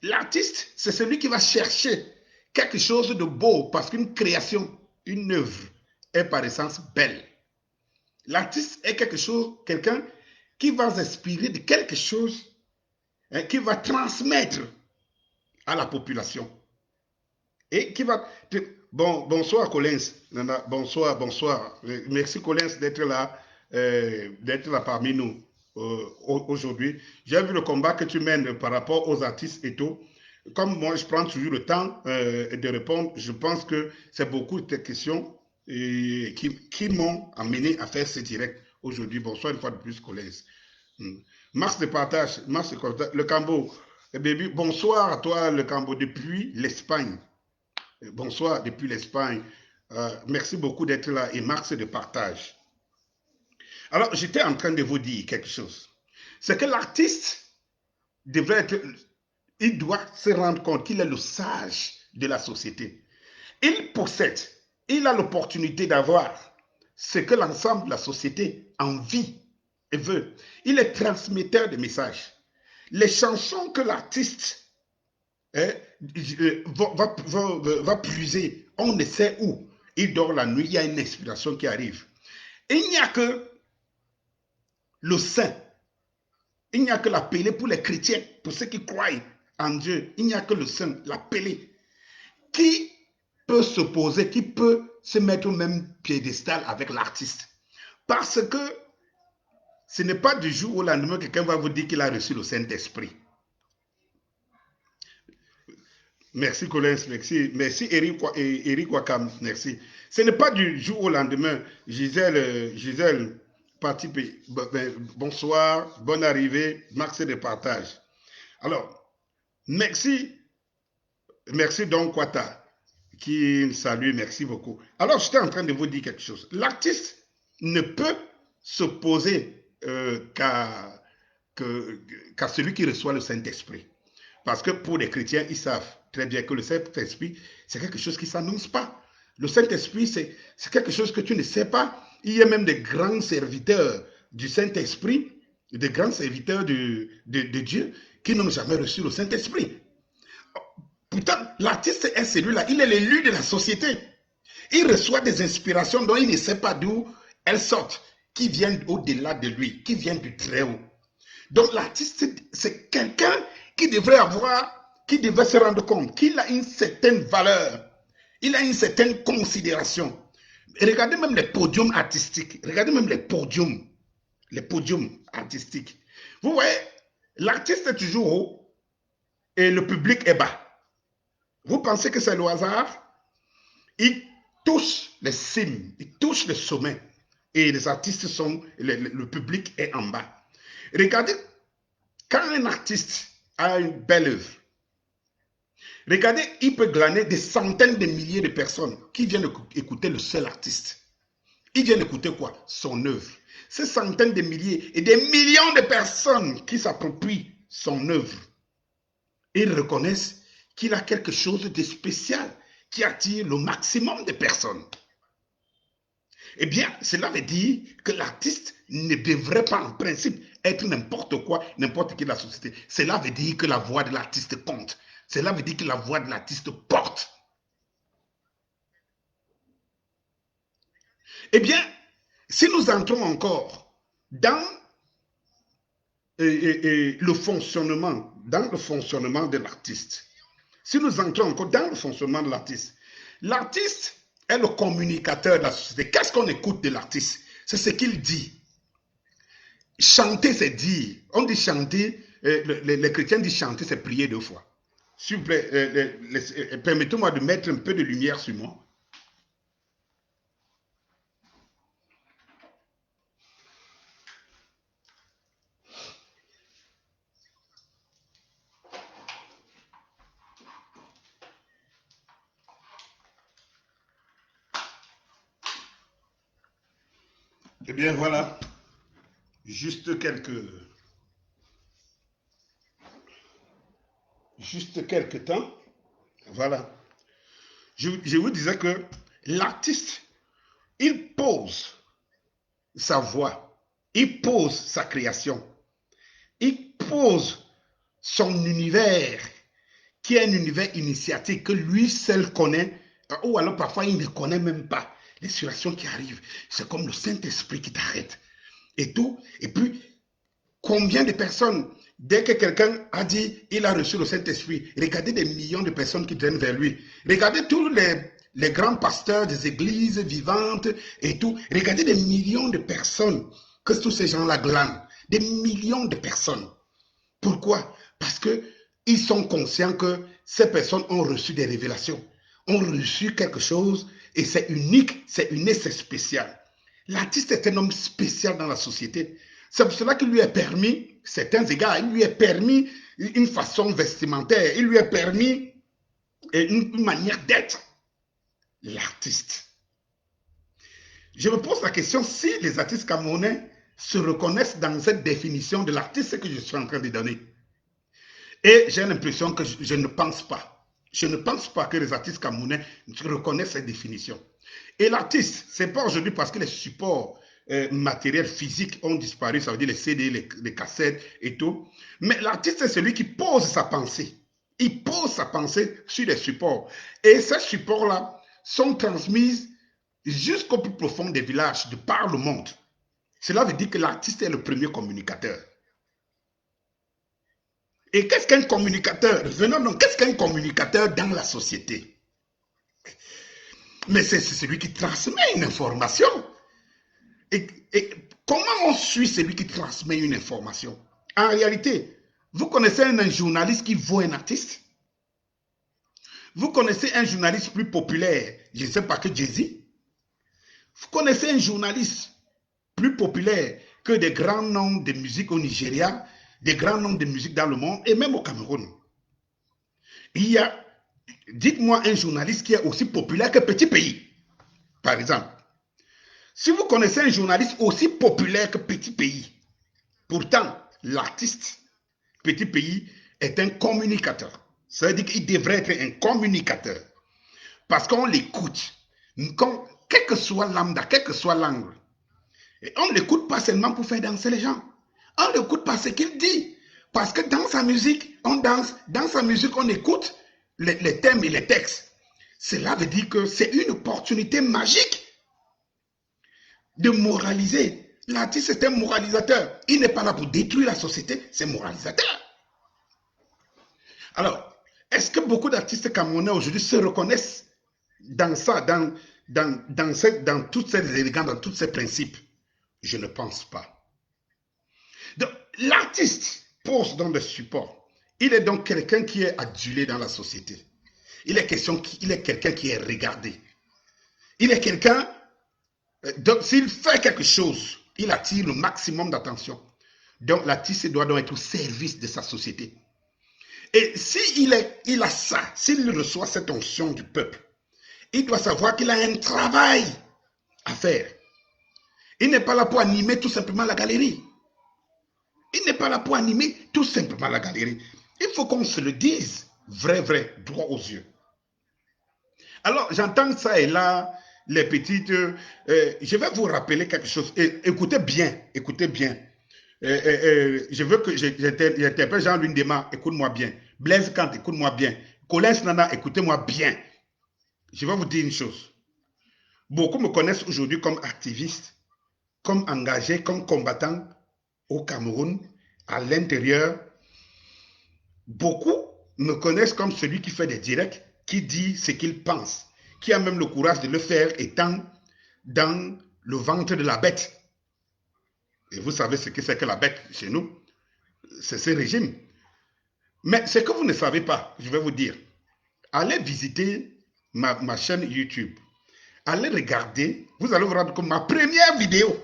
L'artiste, c'est celui qui va chercher quelque chose de beau parce qu'une création, une œuvre est par essence belle. L'artiste est quelqu'un qui va s'inspirer de quelque chose, hein, qui va transmettre à la population. Et qui va... bonsoir Collins. Bonsoir. Merci Collins d'être là parmi nous aujourd'hui. J'ai vu le combat que tu mènes par rapport aux artistes et tout. Comme moi, je prends toujours le temps de répondre, je pense que c'est beaucoup de questions qui m'ont amené à faire ce direct aujourd'hui. Bonsoir une fois de plus, Collins. Mars de partage, le Cambo. Baby, bonsoir à toi, le Cambo, depuis l'Espagne. Bonsoir depuis l'Espagne. Merci beaucoup d'être là et Mars de partage. Alors, j'étais en train de vous dire quelque chose. C'est que l'artiste devrait être... Il doit se rendre compte qu'il est le sage de la société. Il possède, il a l'opportunité d'avoir ce que l'ensemble de la société envie et veut. Il est transmetteur de messages. Les chansons que l'artiste va puiser, on ne sait où. Il dort la nuit, il y a une inspiration qui arrive. Et il n'y a que le saint, il n'y a que l'appelé pour les chrétiens, pour ceux qui croient en Dieu, il n'y a que le saint, l'appelé, qui peut s'opposer, qui peut se mettre au même piédestal avec l'artiste. Parce que ce n'est pas du jour au lendemain que quelqu'un va vous dire qu'il a reçu le Saint-Esprit. Merci Collins, merci Eric Wakam, merci. Ce n'est pas du jour au lendemain. Gisèle, participé. Bonsoir, bonne arrivée, Max de partage. Alors, merci Don Kwata, qui me salue, merci beaucoup. Alors, j'étais en train de vous dire quelque chose. L'artiste ne peut s'opposer qu'à celui qui reçoit le Saint-Esprit. Parce que pour les chrétiens, ils savent très bien que le Saint-Esprit, c'est quelque chose qui ne s'annonce pas. Le Saint-Esprit, c'est quelque chose que tu ne sais pas. Il y a même des grands serviteurs du Saint-Esprit, des grands serviteurs de Dieu, qui n'ont jamais reçu le Saint-Esprit. Pourtant, l'artiste est celui-là, il est l'élu de la société. Il reçoit des inspirations dont il ne sait pas d'où elles sortent, qui viennent au-delà de lui, qui viennent du Très-Haut. Donc l'artiste, c'est quelqu'un qui devrait se rendre compte qu'il a une certaine valeur, il a une certaine considération. Et regardez même les podiums artistiques, regardez même les podiums artistiques. Vous voyez, l'artiste est toujours haut et le public est bas. Vous pensez que c'est le hasard? Il touche les cimes, il touche les sommets et les artistes sont, le public est en bas. Regardez, quand un artiste a une belle œuvre, regardez, il peut glaner des centaines de milliers de personnes qui viennent écouter le seul artiste. Ils viennent écouter quoi? Son œuvre. Ces centaines de milliers et des millions de personnes qui s'approprient son œuvre. Ils reconnaissent qu'il a quelque chose de spécial qui attire le maximum de personnes. Eh bien, cela veut dire que l'artiste ne devrait pas en principe être n'importe quoi, n'importe qui de la société. Cela veut dire que la voix de l'artiste compte. Cela veut dire que la voix de l'artiste porte. Eh bien, si nous entrons encore dans le fonctionnement de l'artiste, si nous entrons encore dans le fonctionnement de l'artiste, l'artiste est le communicateur de la société. Qu'est-ce qu'on écoute de l'artiste? C'est ce qu'il dit. Chanter, c'est dire. On dit chanter, les chrétiens disent chanter, c'est prier 2 fois. S'il vous plaît, permettez-moi de mettre un peu de lumière sur moi. Eh bien, voilà, juste quelques temps. Voilà. Je vous disais que l'artiste, il pose sa voix, il pose sa création, il pose son univers, qui est un univers initiatique que lui seul connaît, ou alors parfois il ne connaît même pas les situations qui arrivent. C'est comme le Saint-Esprit qui t'arrête. Et tout. Et puis, combien de personnes, dès que quelqu'un a dit il a reçu le Saint-Esprit, regardez des millions de personnes qui viennent vers lui. Regardez tous les grands pasteurs des églises vivantes et tout. Regardez des millions de personnes que tous ces gens-là glanent. Des millions de personnes. Pourquoi? Parce qu'ils sont conscients que ces personnes ont reçu des révélations, ont reçu quelque chose et c'est unique, c'est unique, c'est spécial. L'artiste est un homme spécial dans la société. C'est pour cela qu'il lui est permis certains égards, il lui est permis une façon vestimentaire, il lui est permis une manière d'être. L'artiste. Je me pose la question si les artistes camerounais se reconnaissent dans cette définition de l'artiste que je suis en train de donner. Et j'ai l'impression que je ne pense pas. Je ne pense pas que les artistes camerounais reconnaissent cette définition. Et l'artiste, c'est pas aujourd'hui parce que les supports matériels physiques ont disparu, ça veut dire les CD, les cassettes et tout. Mais l'artiste, c'est celui qui pose sa pensée. Il pose sa pensée sur les supports. Et ces supports-là sont transmis jusqu'au plus profond des villages, de par le monde. Cela veut dire que l'artiste est le premier communicateur. Et qu'est-ce qu'un communicateur? Venons donc, qu'est-ce qu'un communicateur dans la société? Mais c'est celui qui transmet une information. Et comment on suit celui qui transmet une information? En réalité, vous connaissez un journaliste qui voit un artiste? Vous connaissez un journaliste plus populaire, je ne sais pas que Jay-Z? Vous connaissez un journaliste plus populaire que des grands noms de musique au Nigeria, des grands noms de musique dans le monde et même au Cameroun? Il y a, dites-moi un journaliste qui est aussi populaire que Petit Pays, par exemple. Si vous connaissez un journaliste aussi populaire que Petit Pays, pourtant, l'artiste Petit Pays est un communicateur. Ça veut dire qu'il devrait être un communicateur. Parce qu'on l'écoute. Quel que soit lambda, quel que soit l'angle. Et on ne l'écoute pas seulement pour faire danser les gens. On l'écoute parce qu'il dit. Parce que dans sa musique, on danse. Dans sa musique, on écoute les thèmes et les textes. Cela veut dire que c'est une opportunité magique de moraliser. L'artiste est un moralisateur. Il n'est pas là pour détruire la société, c'est moralisateur. Alors, est-ce que beaucoup d'artistes camerounais aujourd'hui se reconnaissent dans ça, dans toutes ces élégances, dans tous ces principes? Je ne pense pas. Donc, l'artiste pose dans le support. Il est donc quelqu'un qui est adulé dans la société. Il est quelqu'un qui est regardé. Il est quelqu'un, donc s'il fait quelque chose, il attire le maximum d'attention. Donc l'artiste doit donc être au service de sa société. Et s'il a ça, s'il reçoit cette onction du peuple, il doit savoir qu'il a un travail à faire. Il n'est pas là pour animer tout simplement la galerie. Il n'est pas là pour animer tout simplement la galerie. Il faut qu'on se le dise, vrai, droit aux yeux. Alors, j'entends ça et là, les petites... je vais vous rappeler quelque chose. Écoutez bien, écoutez bien. Je veux que j'interprète Jean-Louis Ndema, écoute-moi bien. Blaise Kant, écoute-moi bien. Colin Nana, écoutez-moi bien. Je vais vous dire une chose. Beaucoup me connaissent aujourd'hui comme activiste, comme engagé, comme combattant au Cameroun, à l'intérieur. Beaucoup me connaissent comme celui qui fait des directs, qui dit ce qu'il pense, qui a même le courage de le faire étant dans le ventre de la bête. Et vous savez ce que c'est que la bête chez nous, c'est ce régime. Mais ce que vous ne savez pas, je vais vous dire, allez visiter ma chaîne YouTube. Allez regarder, vous allez vous rendre compte, ma première vidéo,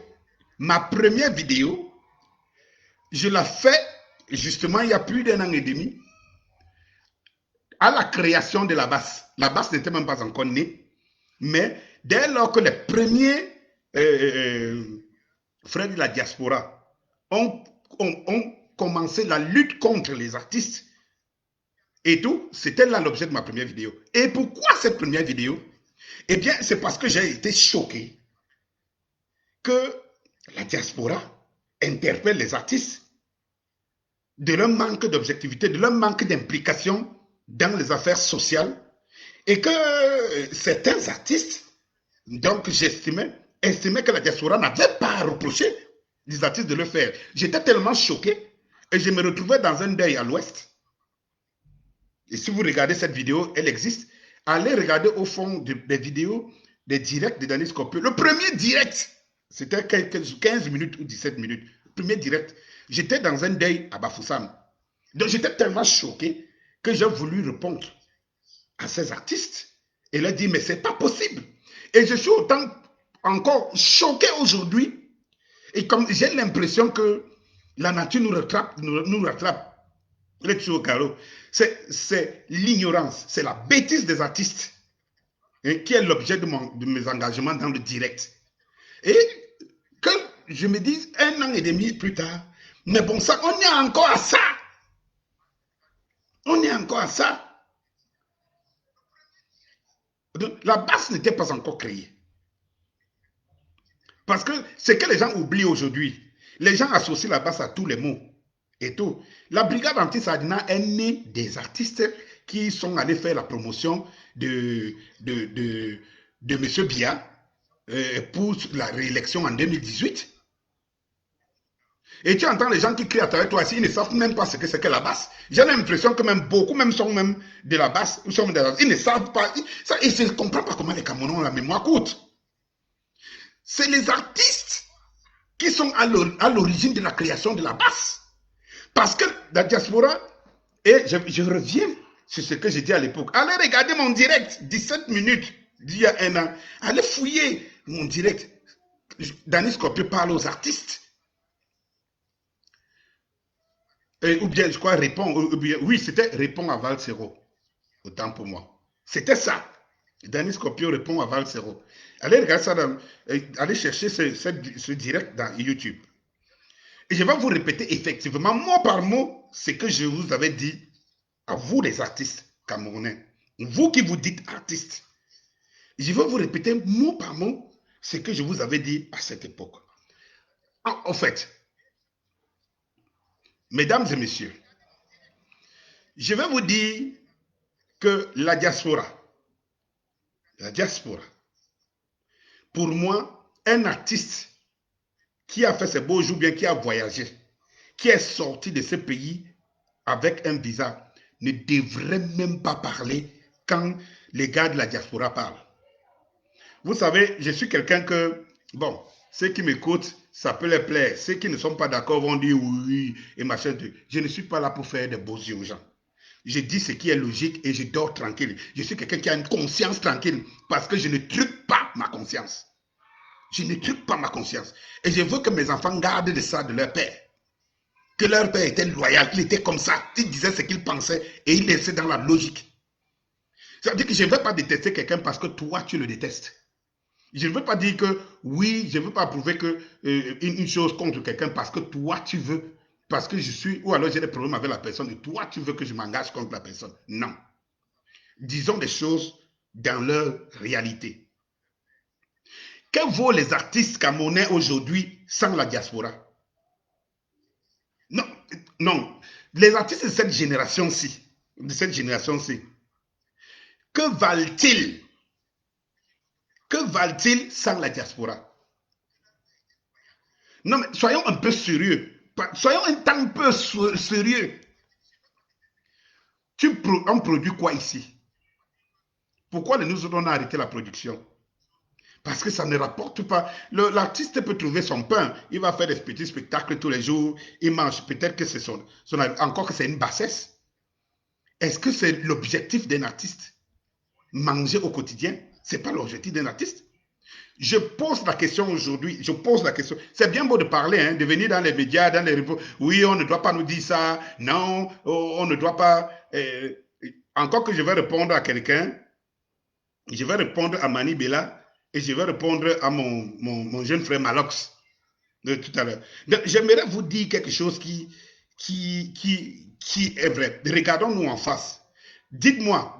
je l'ai fait justement il y a plus d'1 an et demi, à la création de la basse. La basse n'était même pas encore née, mais dès lors que les premiers frères de la diaspora ont commencé la lutte contre les artistes et tout, c'était là l'objet de ma première vidéo. Et pourquoi cette première vidéo? Eh bien, c'est parce que j'ai été choqué que la diaspora interpelle les artistes de leur manque d'objectivité, de leur manque d'implication dans les affaires sociales, et que certains artistes, donc estimaient que la diaspora n'avait pas à reprocher des artistes de le faire. J'étais tellement choqué et je me retrouvais dans un deuil à l'ouest. Et si vous regardez cette vidéo, elle existe. Allez regarder au fond des vidéos, des directs de Danis Scorpio. Le premier direct, c'était 15 minutes ou 17 minutes. Le premier direct, j'étais dans un deuil à Bafoussam. Donc j'étais tellement choqué que j'ai voulu répondre à ces artistes et leur dire, mais c'est pas possible. Et je suis autant encore choqué aujourd'hui. Et comme j'ai l'impression que la nature nous rattrape. C'est l'ignorance, c'est la bêtise des artistes qui est l'objet de mes engagements dans le direct. Et que je me dise 1 an et demi plus tard, mais bon, ça, on est encore à ça. On est encore à ça. Donc, la basse n'était pas encore créée. Parce que ce que les gens oublient aujourd'hui, les gens associent la basse à tous les mots et tout. La brigade anti-Sadina est née des artistes qui sont allés faire la promotion de M. Biya pour la réélection en 2018. Et tu entends les gens qui crient à travers toi ici, ils ne savent même pas ce que c'est que la basse. J'ai l'impression que même beaucoup même sont même de la basse. Ils ne savent pas. Et je ne comprends pas comment les Camerounais ont la mémoire courte. C'est les artistes qui sont à l'origine de la création de la basse. Parce que la diaspora, et je reviens sur ce que j'ai dit à l'époque, allez regarder mon direct, 17 minutes d'il y a 1 an. Allez fouiller mon direct. Danis Scorpio parle aux artistes. Ou bien, je crois, oui, c'était répond à Valsero. Autant pour moi. C'était ça. Danis Scorpio répond à Valsero. Allez regarder ça, allez chercher ce direct dans YouTube. Et je vais vous répéter effectivement, mot par mot, ce que je vous avais dit à vous les artistes camerounais. Vous qui vous dites artistes. Je vais vous répéter mot par mot ce que je vous avais dit à cette époque. En fait, mesdames et messieurs, je vais vous dire que la diaspora, pour moi, un artiste qui a fait ses beaux jours, bien qui a voyagé, qui est sorti de ce pays avec un visa, ne devrait même pas parler quand les gars de la diaspora parlent. Vous savez, je suis quelqu'un que, bon, ceux qui m'écoutent, ça peut les plaire. Ceux qui ne sont pas d'accord vont dire oui et machin. Je ne suis pas là pour faire des beaux yeux aux gens. Je dis ce qui est logique et je dors tranquille. Je suis quelqu'un qui a une conscience tranquille parce que je ne truque pas ma conscience. Je ne truque pas ma conscience. Et je veux que mes enfants gardent de ça de leur père. Que leur père était loyal, il était comme ça. Il disait ce qu'il pensait et il laissait dans la logique. Ça veut dire que je ne vais pas détester quelqu'un parce que toi, tu le détestes. Je ne veux pas dire que oui, je ne veux pas prouver que, une chose contre quelqu'un parce que toi, tu veux, parce que je suis, ou alors j'ai des problèmes avec la personne et toi, tu veux que je m'engage contre la personne. Non. Disons des choses dans leur réalité. Que vaut les artistes camerounais aujourd'hui sans la diaspora? Non, non. Les artistes de cette génération-ci, que valent-ils? Que valent-ils sans la diaspora? Non, mais soyons un peu sérieux. Soyons un peu sérieux. On produit quoi ici? Pourquoi nous on a arrêté la production? Parce que ça ne rapporte pas. L'artiste peut trouver son pain. Il va faire des petits spectacles tous les jours. Il mange. Peut-être que c'est encore que c'est une bassesse. Est-ce que c'est l'objectif d'un artiste? Manger au quotidien? Ce n'est pas l'objectif d'un artiste. Je pose la question aujourd'hui. Je pose la question. C'est bien beau de parler, hein, de venir dans les médias, dans les revues. Oui, on ne doit pas nous dire ça. Non, on ne doit pas. Encore que je vais répondre à quelqu'un. Je vais répondre à Mani Bella. Et je vais répondre à mon jeune frère Malox de tout à l'heure. J'aimerais vous dire quelque chose qui est vrai. Regardons-nous en face. Dis-moi,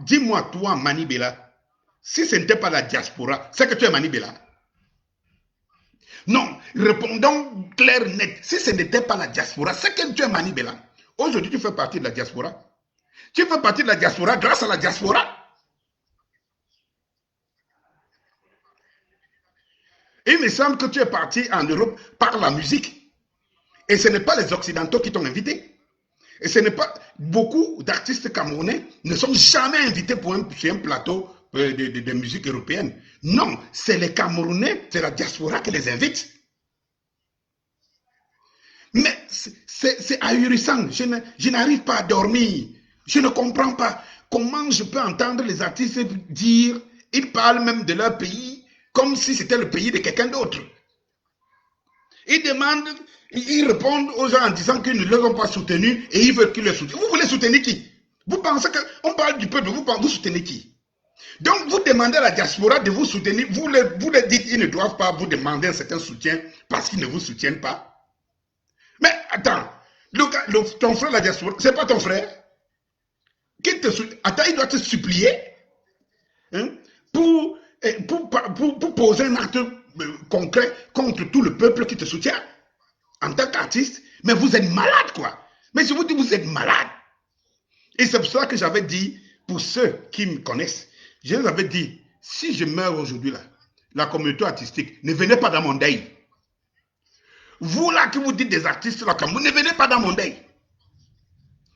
toi, Mani Bella, si ce n'était pas la diaspora, c'est que tu es Mani Bella? Non, répondons clair, net. Si ce n'était pas la diaspora, c'est que tu es Mani Bella. Aujourd'hui, tu fais partie de la diaspora. Tu fais partie de la diaspora grâce à la diaspora. Il me semble que tu es parti en Europe par la musique. Et ce n'est pas les Occidentaux qui t'ont invité. Et ce n'est pas. Beaucoup d'artistes camerounais ne sont jamais invités sur un plateau de musique européenne. Non, c'est les Camerounais, c'est la diaspora qui les invite. Mais c'est ahurissant. Je n'arrive pas à dormir. Je ne comprends pas comment je peux entendre les artistes dire, ils parlent même de leur pays comme si c'était le pays de quelqu'un d'autre. Ils demandent, ils répondent aux gens en disant qu'ils ne les ont pas soutenus et ils veulent qu'ils les soutiennent. Vous voulez soutenir qui? Vous pensez qu'on parle du peuple, vous soutenez qui? Donc vous demandez à la diaspora de vous soutenir, vous les dites qu'ils ne doivent pas vous demander un certain soutien parce qu'ils ne vous soutiennent pas. Mais attends, ton frère la diaspora, c'est pas ton frère? Attends, il doit te supplier, hein, pour poser un acte concret contre tout le peuple qui te soutient en tant qu'artiste. Mais vous êtes malade, quoi. Mais je vous dis, vous êtes malade. Et c'est pour ça que j'avais dit, pour ceux qui me connaissent, je leur avais dit, si je meurs aujourd'hui là, la communauté artistique, ne venez pas dans mon deuil. Vous là qui vous dites des artistes là, comme vous ne venez pas dans mon deuil.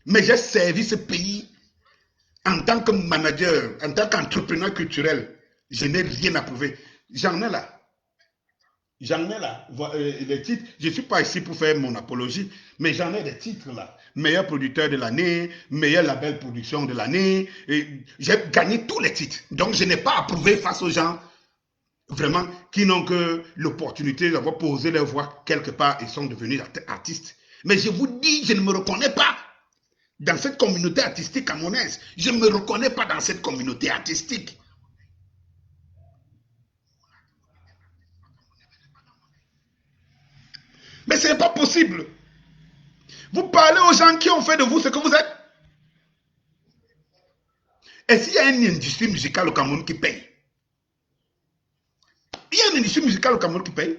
Mais j'ai servi ce pays en tant que manager, en tant qu'entrepreneur culturel. Je n'ai rien à prouver. J'en ai là. J'en ai là. Les titres. Je ne suis pas ici pour faire mon apologie, mais j'en ai des titres là. Meilleur producteur de l'année, meilleur label production de l'année. J'ai gagné tous les titres. Donc je n'ai pas à prouver face aux gens vraiment qui n'ont que l'opportunité d'avoir posé leur voix quelque part et sont devenus artistes. Mais je vous dis, je ne me reconnais pas dans cette communauté artistique camerounaise. Je ne me reconnais pas dans cette communauté artistique. Mais ce n'est pas possible. Vous parlez aux gens qui ont fait de vous ce que vous êtes. Est-ce qu'il y a une industrie musicale au Cameroun qui paye? Il y a une industrie musicale au Cameroun qui paye.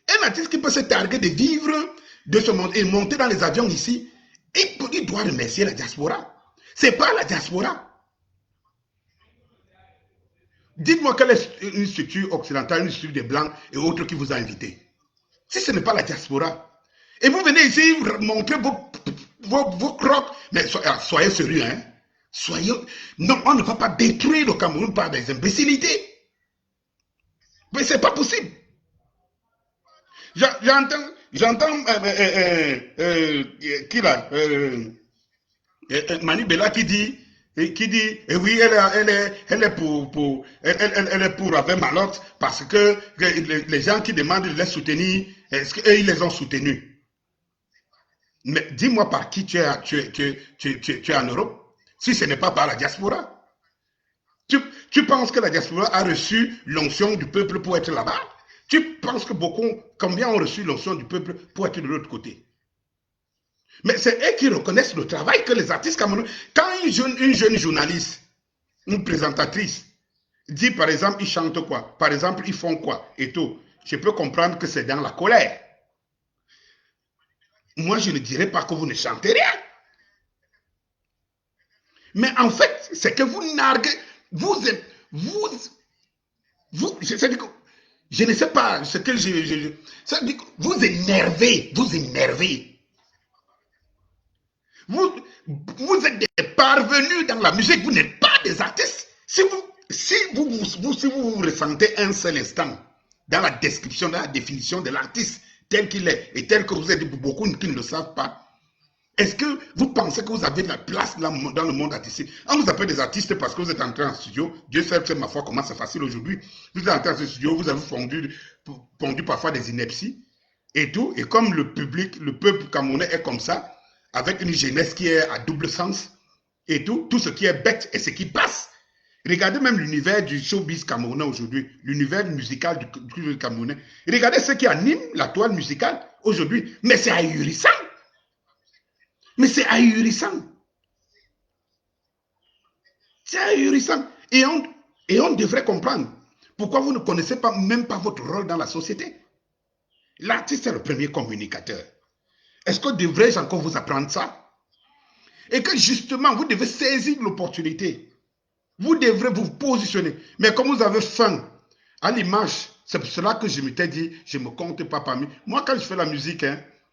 Un artiste qui peut se targuer de vivre de ce monde et monter dans les avions ici, il doit remercier la diaspora. Ce n'est pas la diaspora. Dites-moi quelle est une structure occidentale, une structure des Blancs et autres qui vous a invité. Si ce n'est pas la diaspora. Et vous venez ici montrer vos crocs. Mais soyez sérieux, hein. Soyez. Non, on ne va pas détruire le Cameroun par des imbécilités. Mais c'est pas possible. J'entends qui là, Mani Bella qui dit, oui, elle est pour avec Malox parce que les gens qui demandent de les soutenir, est-ce qu'eux, ils les ont soutenus? Mais dis-moi par qui tu es en Europe, si ce n'est pas par la diaspora. Tu penses que la diaspora a reçu l'onction du peuple pour être là-bas? Tu penses que combien ont reçu l'onction du peuple pour être de l'autre côté? Mais c'est eux qui reconnaissent le travail que les artistes camerounais. Quand une jeune journaliste, une présentatrice, dit par exemple, ils chantent quoi? Par exemple, ils font quoi? Et tout. Je peux comprendre que c'est dans la colère. Moi, je ne dirais pas que vous ne chantez rien. Mais en fait, c'est que vous narguez. Je ne sais pas ce que ça dit que vous énervez. Vous êtes des parvenus dans la musique, vous n'êtes pas des artistes. Si Si vous ressentez un seul instant dans la description, dans la définition de l'artiste tel qu'il est et tel que vous êtes, beaucoup qui ne le savent pas, est-ce que vous pensez que vous avez de la place dans le monde artistique? On vous appelle des artistes parce que vous êtes entré en studio. Dieu sait que ma foi, comment c'est facile aujourd'hui. Vous êtes entré en studio, vous avez pondu parfois des inepties et tout. Et comme le public, le peuple camerounais est comme ça, avec une jeunesse qui est à double sens et tout ce qui est bête et ce qui passe. Regardez même l'univers du showbiz camerounais aujourd'hui, l'univers musical du camerounais. Regardez ce qui anime la toile musicale aujourd'hui. Mais c'est ahurissant. Mais c'est ahurissant. C'est ahurissant. Et on devrait comprendre pourquoi vous ne connaissez pas, même pas votre rôle dans la société. L'artiste est le premier communicateur. Est-ce que devrais-je encore vous apprendre ça? Et que justement, vous devez saisir l'opportunité. Vous devrez vous positionner. Mais comme vous avez faim à l'image, c'est pour cela que je m'étais dit, je ne me compte pas parmi. Moi, quand je fais la musique,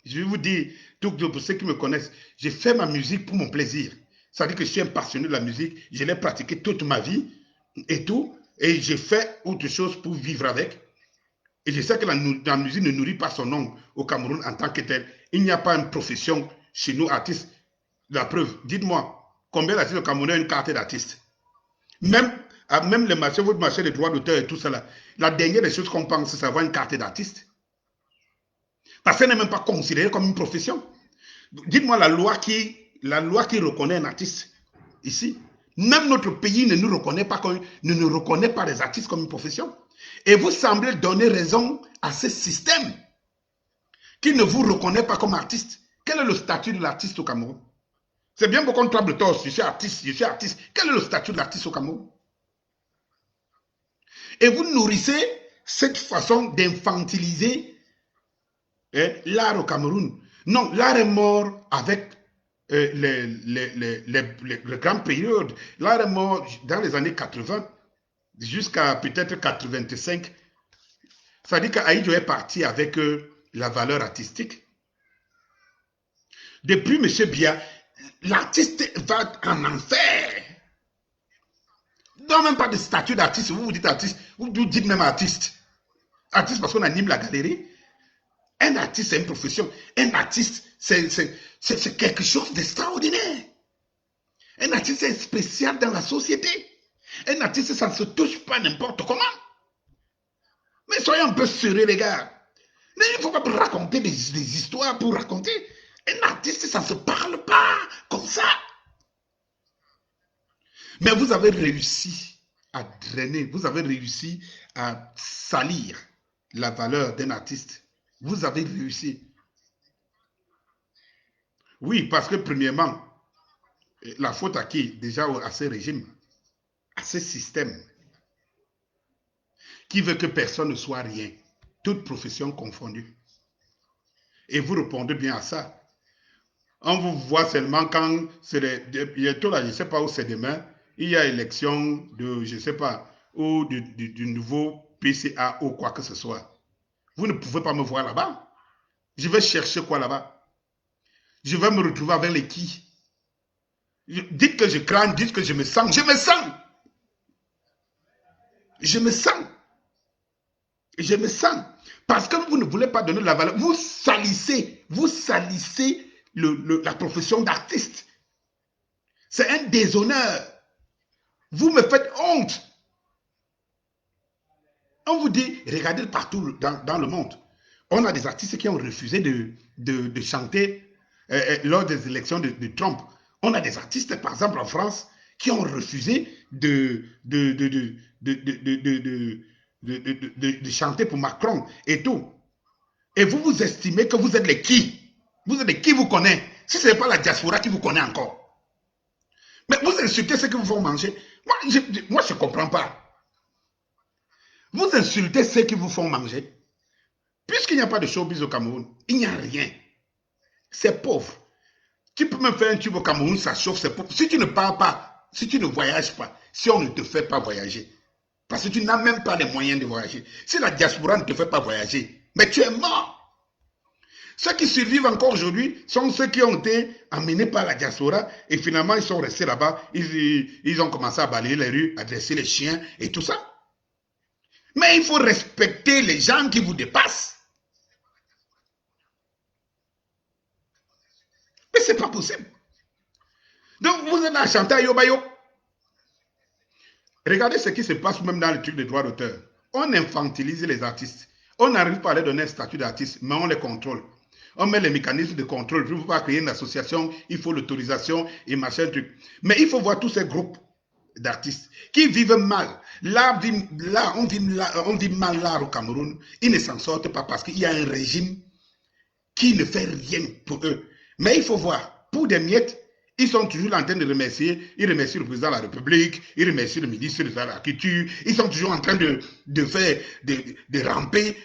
je vais vous dire, pour ceux qui me connaissent, j'ai fait ma musique pour mon plaisir. Ça veut dire que je suis un passionné de la musique, je l'ai pratiqué toute ma vie et tout, et j'ai fait autre chose pour vivre avec. Et je sais que la musique ne nourrit pas son nom au Cameroun en tant que tel. Il n'y a pas une profession chez nous, artistes. La preuve, dites-moi, combien d'artistes au Cameroun ont une carte d'artiste? Même le marché, votre marché des droits d'auteur et tout ça, la dernière des choses qu'on pense, c'est avoir une carte d'artiste. Parce qu'elle n'est même pas considérée comme une profession. Dites-moi la loi qui reconnaît un artiste ici. Même notre pays ne nous reconnaît pas les artistes comme une profession. Et vous semblez donner raison à ce système qui ne vous reconnaît pas comme artiste. Quel est le statut de l'artiste au Cameroun? C'est bien pour qu'on table torse, je suis artiste. Quel est le statut de l'artiste au Cameroun? Et vous nourrissez cette façon d'infantiliser l'art au Cameroun. Non, l'art est mort avec les grandes périodes. L'art est mort dans les années 80 jusqu'à peut-être 85. Ça veut dire qu'Aïdjo est parti avec la valeur artistique. Depuis M. Bia, l'artiste va en enfer. Non, même pas de statut d'artiste. Vous dites artiste, vous dites même artiste. Artiste parce qu'on anime la galerie. Un artiste, c'est une profession. Un artiste, c'est quelque chose d'extraordinaire. Un artiste, c'est spécial dans la société. Un artiste, ça ne se touche pas n'importe comment. Mais soyez un peu sérieux, les gars. Mais il ne faut pas raconter des histoires pour raconter. Un artiste, ça ne se parle pas comme ça. Mais vous avez réussi à drainer, vous avez réussi à salir la valeur d'un artiste. Vous avez réussi. Oui, parce que premièrement, la faute à qui? Déjà à ce régime, à ce système, qui veut que personne ne soit rien, toute profession confondue. Et vous répondez bien à ça. On vous voit seulement quand c'est bientôt là, je ne sais pas où c'est demain, il y a élection de, je ne sais pas, ou du nouveau PCA ou quoi que ce soit. Vous ne pouvez pas me voir là-bas. Je vais chercher quoi là-bas? Je vais me retrouver avec les qui? Dites que je crains, dites que je me sens. Je me sens. Je me sens. Je me sens. Parce que vous ne voulez pas donner la valeur. Vous salissez la profession d'artiste. C'est un déshonneur. Vous me faites honte. On vous dit, regardez partout dans le monde. On a des artistes qui ont refusé de chanter lors des élections de Trump. On a des artistes, par exemple en France, qui ont refusé de chanter pour Macron et tout. Et vous vous estimez que vous êtes les qui? Vous êtes les qui vous connaît? Si ce n'est pas la diaspora qui vous connaît encore. Mais vous insultez ceux qui vous font manger. Moi, je ne comprends pas. Vous insultez ceux qui vous font manger. Puisqu'il n'y a pas de showbiz au Cameroun, il n'y a rien. C'est pauvre. Tu peux me faire un tube au Cameroun, ça chauffe, c'est pauvre. Si tu ne pars pas, si tu ne voyages pas, si on ne te fait pas voyager, parce que tu n'as même pas les moyens de voyager, si la diaspora ne te fait pas voyager, mais tu es mort. Ceux qui survivent encore aujourd'hui sont ceux qui ont été amenés par la diaspora et finalement ils sont restés là-bas. Ils ont commencé à balayer les rues, à dresser les chiens et tout ça. Mais il faut respecter les gens qui vous dépassent. Mais ce n'est pas possible. Donc vous êtes là à chanter à Yobayo. Regardez ce qui se passe même dans le truc des droits d'auteur. On infantilise les artistes. On n'arrive pas à leur donner un statut d'artiste, mais on les contrôle. On met les mécanismes de contrôle. Pour pouvoir créer une association, il faut l'autorisation et machin truc. Mais il faut voir tous ces groupes d'artistes qui vivent mal. Là, on vit mal l'art au Cameroun. Ils ne s'en sortent pas parce qu'il y a un régime qui ne fait rien pour eux. Mais il faut voir, pour des miettes, ils sont toujours en train de remercier. Ils remercient le président de la République, ils remercient le ministre de la Culture. Ils sont toujours en train de ramper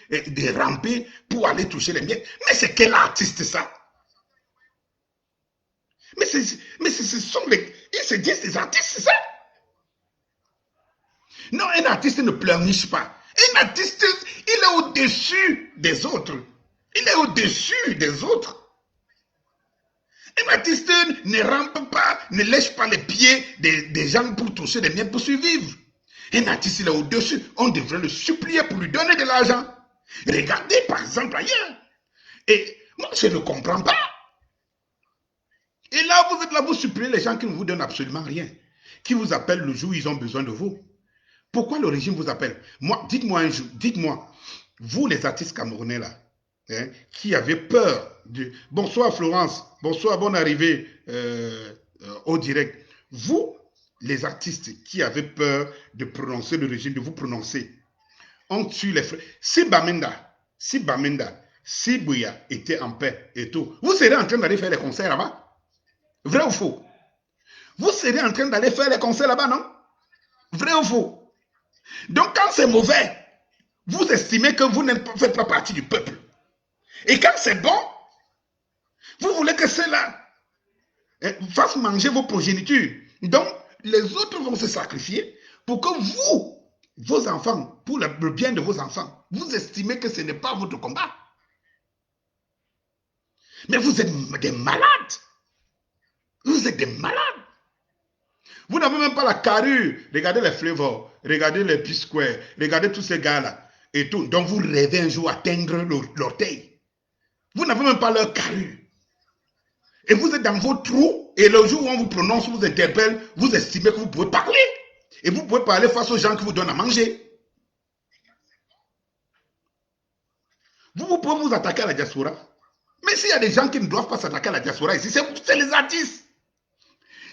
pour aller toucher les miettes. Mais c'est quel artiste ça? Mais ce sont ils se disent des artistes, c'est ça? Non, un artiste ne pleurniche pas. Un artiste, il est au-dessus des autres. Il est au-dessus des autres. Un artiste ne rampe pas, ne lèche pas les pieds des gens pour toucher des miettes pour survivre. Un artiste, il est au-dessus. On devrait le supplier pour lui donner de l'argent. Regardez, par exemple, ailleurs. Et moi, je ne comprends pas. Et là, vous êtes là, vous suppliez les gens qui ne vous donnent absolument rien. Qui vous appellent le jour où ils ont besoin de vous. Pourquoi le régime vous appelle? Moi, dites-moi un jour, dites-moi, vous les artistes camerounais là, hein, qui avez peur de... Bonsoir Florence, bonsoir, bonne arrivée au direct. Vous, les artistes qui avez peur de prononcer le régime, de vous prononcer, on tue les frères. Si Bamenda, si Bouya était en paix et tout, vous serez en train d'aller faire les concerts là-bas? Vrai ou faux? Vous serez en train d'aller faire les concerts là-bas, non? Vrai ou faux? Donc quand c'est mauvais, vous estimez que vous ne faites pas partie du peuple. Et quand c'est bon, vous voulez que ceux-là fassent manger vos progénitures. Donc les autres vont se sacrifier pour que vous, vos enfants, pour le bien de vos enfants, vous estimez que ce n'est pas votre combat. Mais vous êtes des malades. Vous êtes des malades. Vous n'avez même pas la carrure. Regardez les Flavor, regardez les P-Square, regardez tous ces gars-là et tout. Donc vous rêvez un jour atteindre l'orteil. Vous n'avez même pas leur carrure. Et vous êtes dans vos trous et le jour où on vous prononce, vous interpelle, vous estimez que vous pouvez parler. Et vous pouvez parler face aux gens qui vous donnent à manger. Vous pouvez vous attaquer à la diaspora. Mais s'il y a des gens qui ne doivent pas s'attaquer à la diaspora ici, c'est les artistes.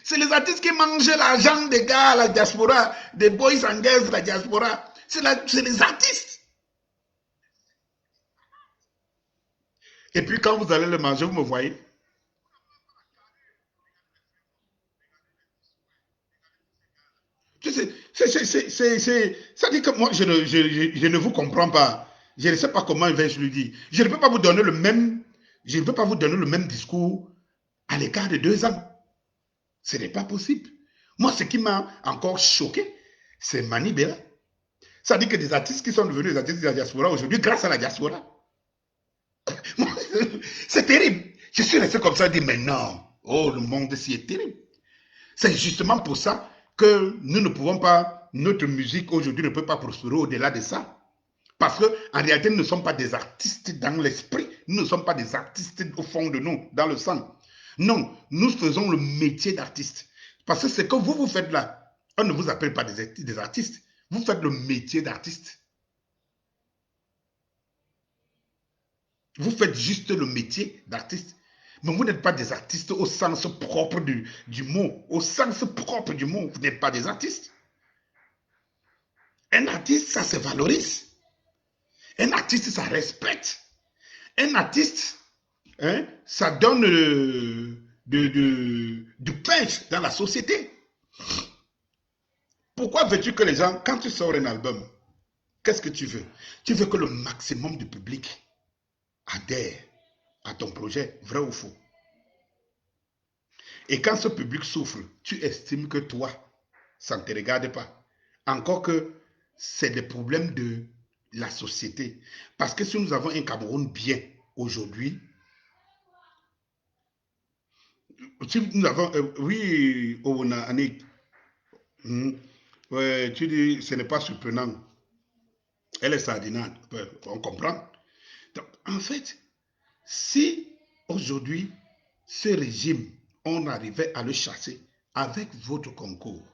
C'est les artistes qui mangent l'argent des gars à la diaspora, des boys and girls de la diaspora. C'est les artistes. Et puis quand vous allez le manger, vous me voyez. Ça dit que moi, je ne vous comprends pas. Je ne sais pas comment vais-je lui dire. Je ne peux pas vous donner le même, je ne peux pas vous donner le même discours à l'écart de 2 ans. Ce n'est pas possible. Moi, ce qui m'a encore choqué, c'est Mani Bella. Ça dit que des artistes qui sont devenus des artistes de la diaspora aujourd'hui grâce à la diaspora. C'est terrible. Je suis resté comme ça et dit, mais non. Oh, le monde ici est terrible. C'est justement pour ça que nous ne pouvons pas, notre musique aujourd'hui ne peut pas prospérer au-delà de ça. Parce qu'en réalité, nous ne sommes pas des artistes dans l'esprit. Nous ne sommes pas des artistes au fond de nous, dans le sang. Non, nous faisons le métier d'artiste. Parce que ce que vous faites là, on ne vous appelle pas des artistes. Vous faites le métier d'artiste. Vous faites juste le métier d'artiste. Mais vous n'êtes pas des artistes au sens propre du mot. Au sens propre du mot, vous n'êtes pas des artistes. Un artiste, ça se valorise. Un artiste, ça respecte. Un artiste, hein, ça donne du punch dans la société. Pourquoi veux-tu que les gens, quand tu sors un album, qu'est-ce que tu veux? Tu veux que le maximum du public adhère à ton projet, vrai ou faux? Et quand ce public souffre, tu estimes que toi, ça ne te regarde pas. Encore que c'est des problèmes de la société. Parce que si nous avons un Cameroun bien aujourd'hui, Si nous avons, oui, Annick, ouais, tu dis, ce n'est pas surprenant. Elle est sardinante, on comprend. Donc, en fait, si aujourd'hui, ce régime, on arrivait à le chasser avec votre concours,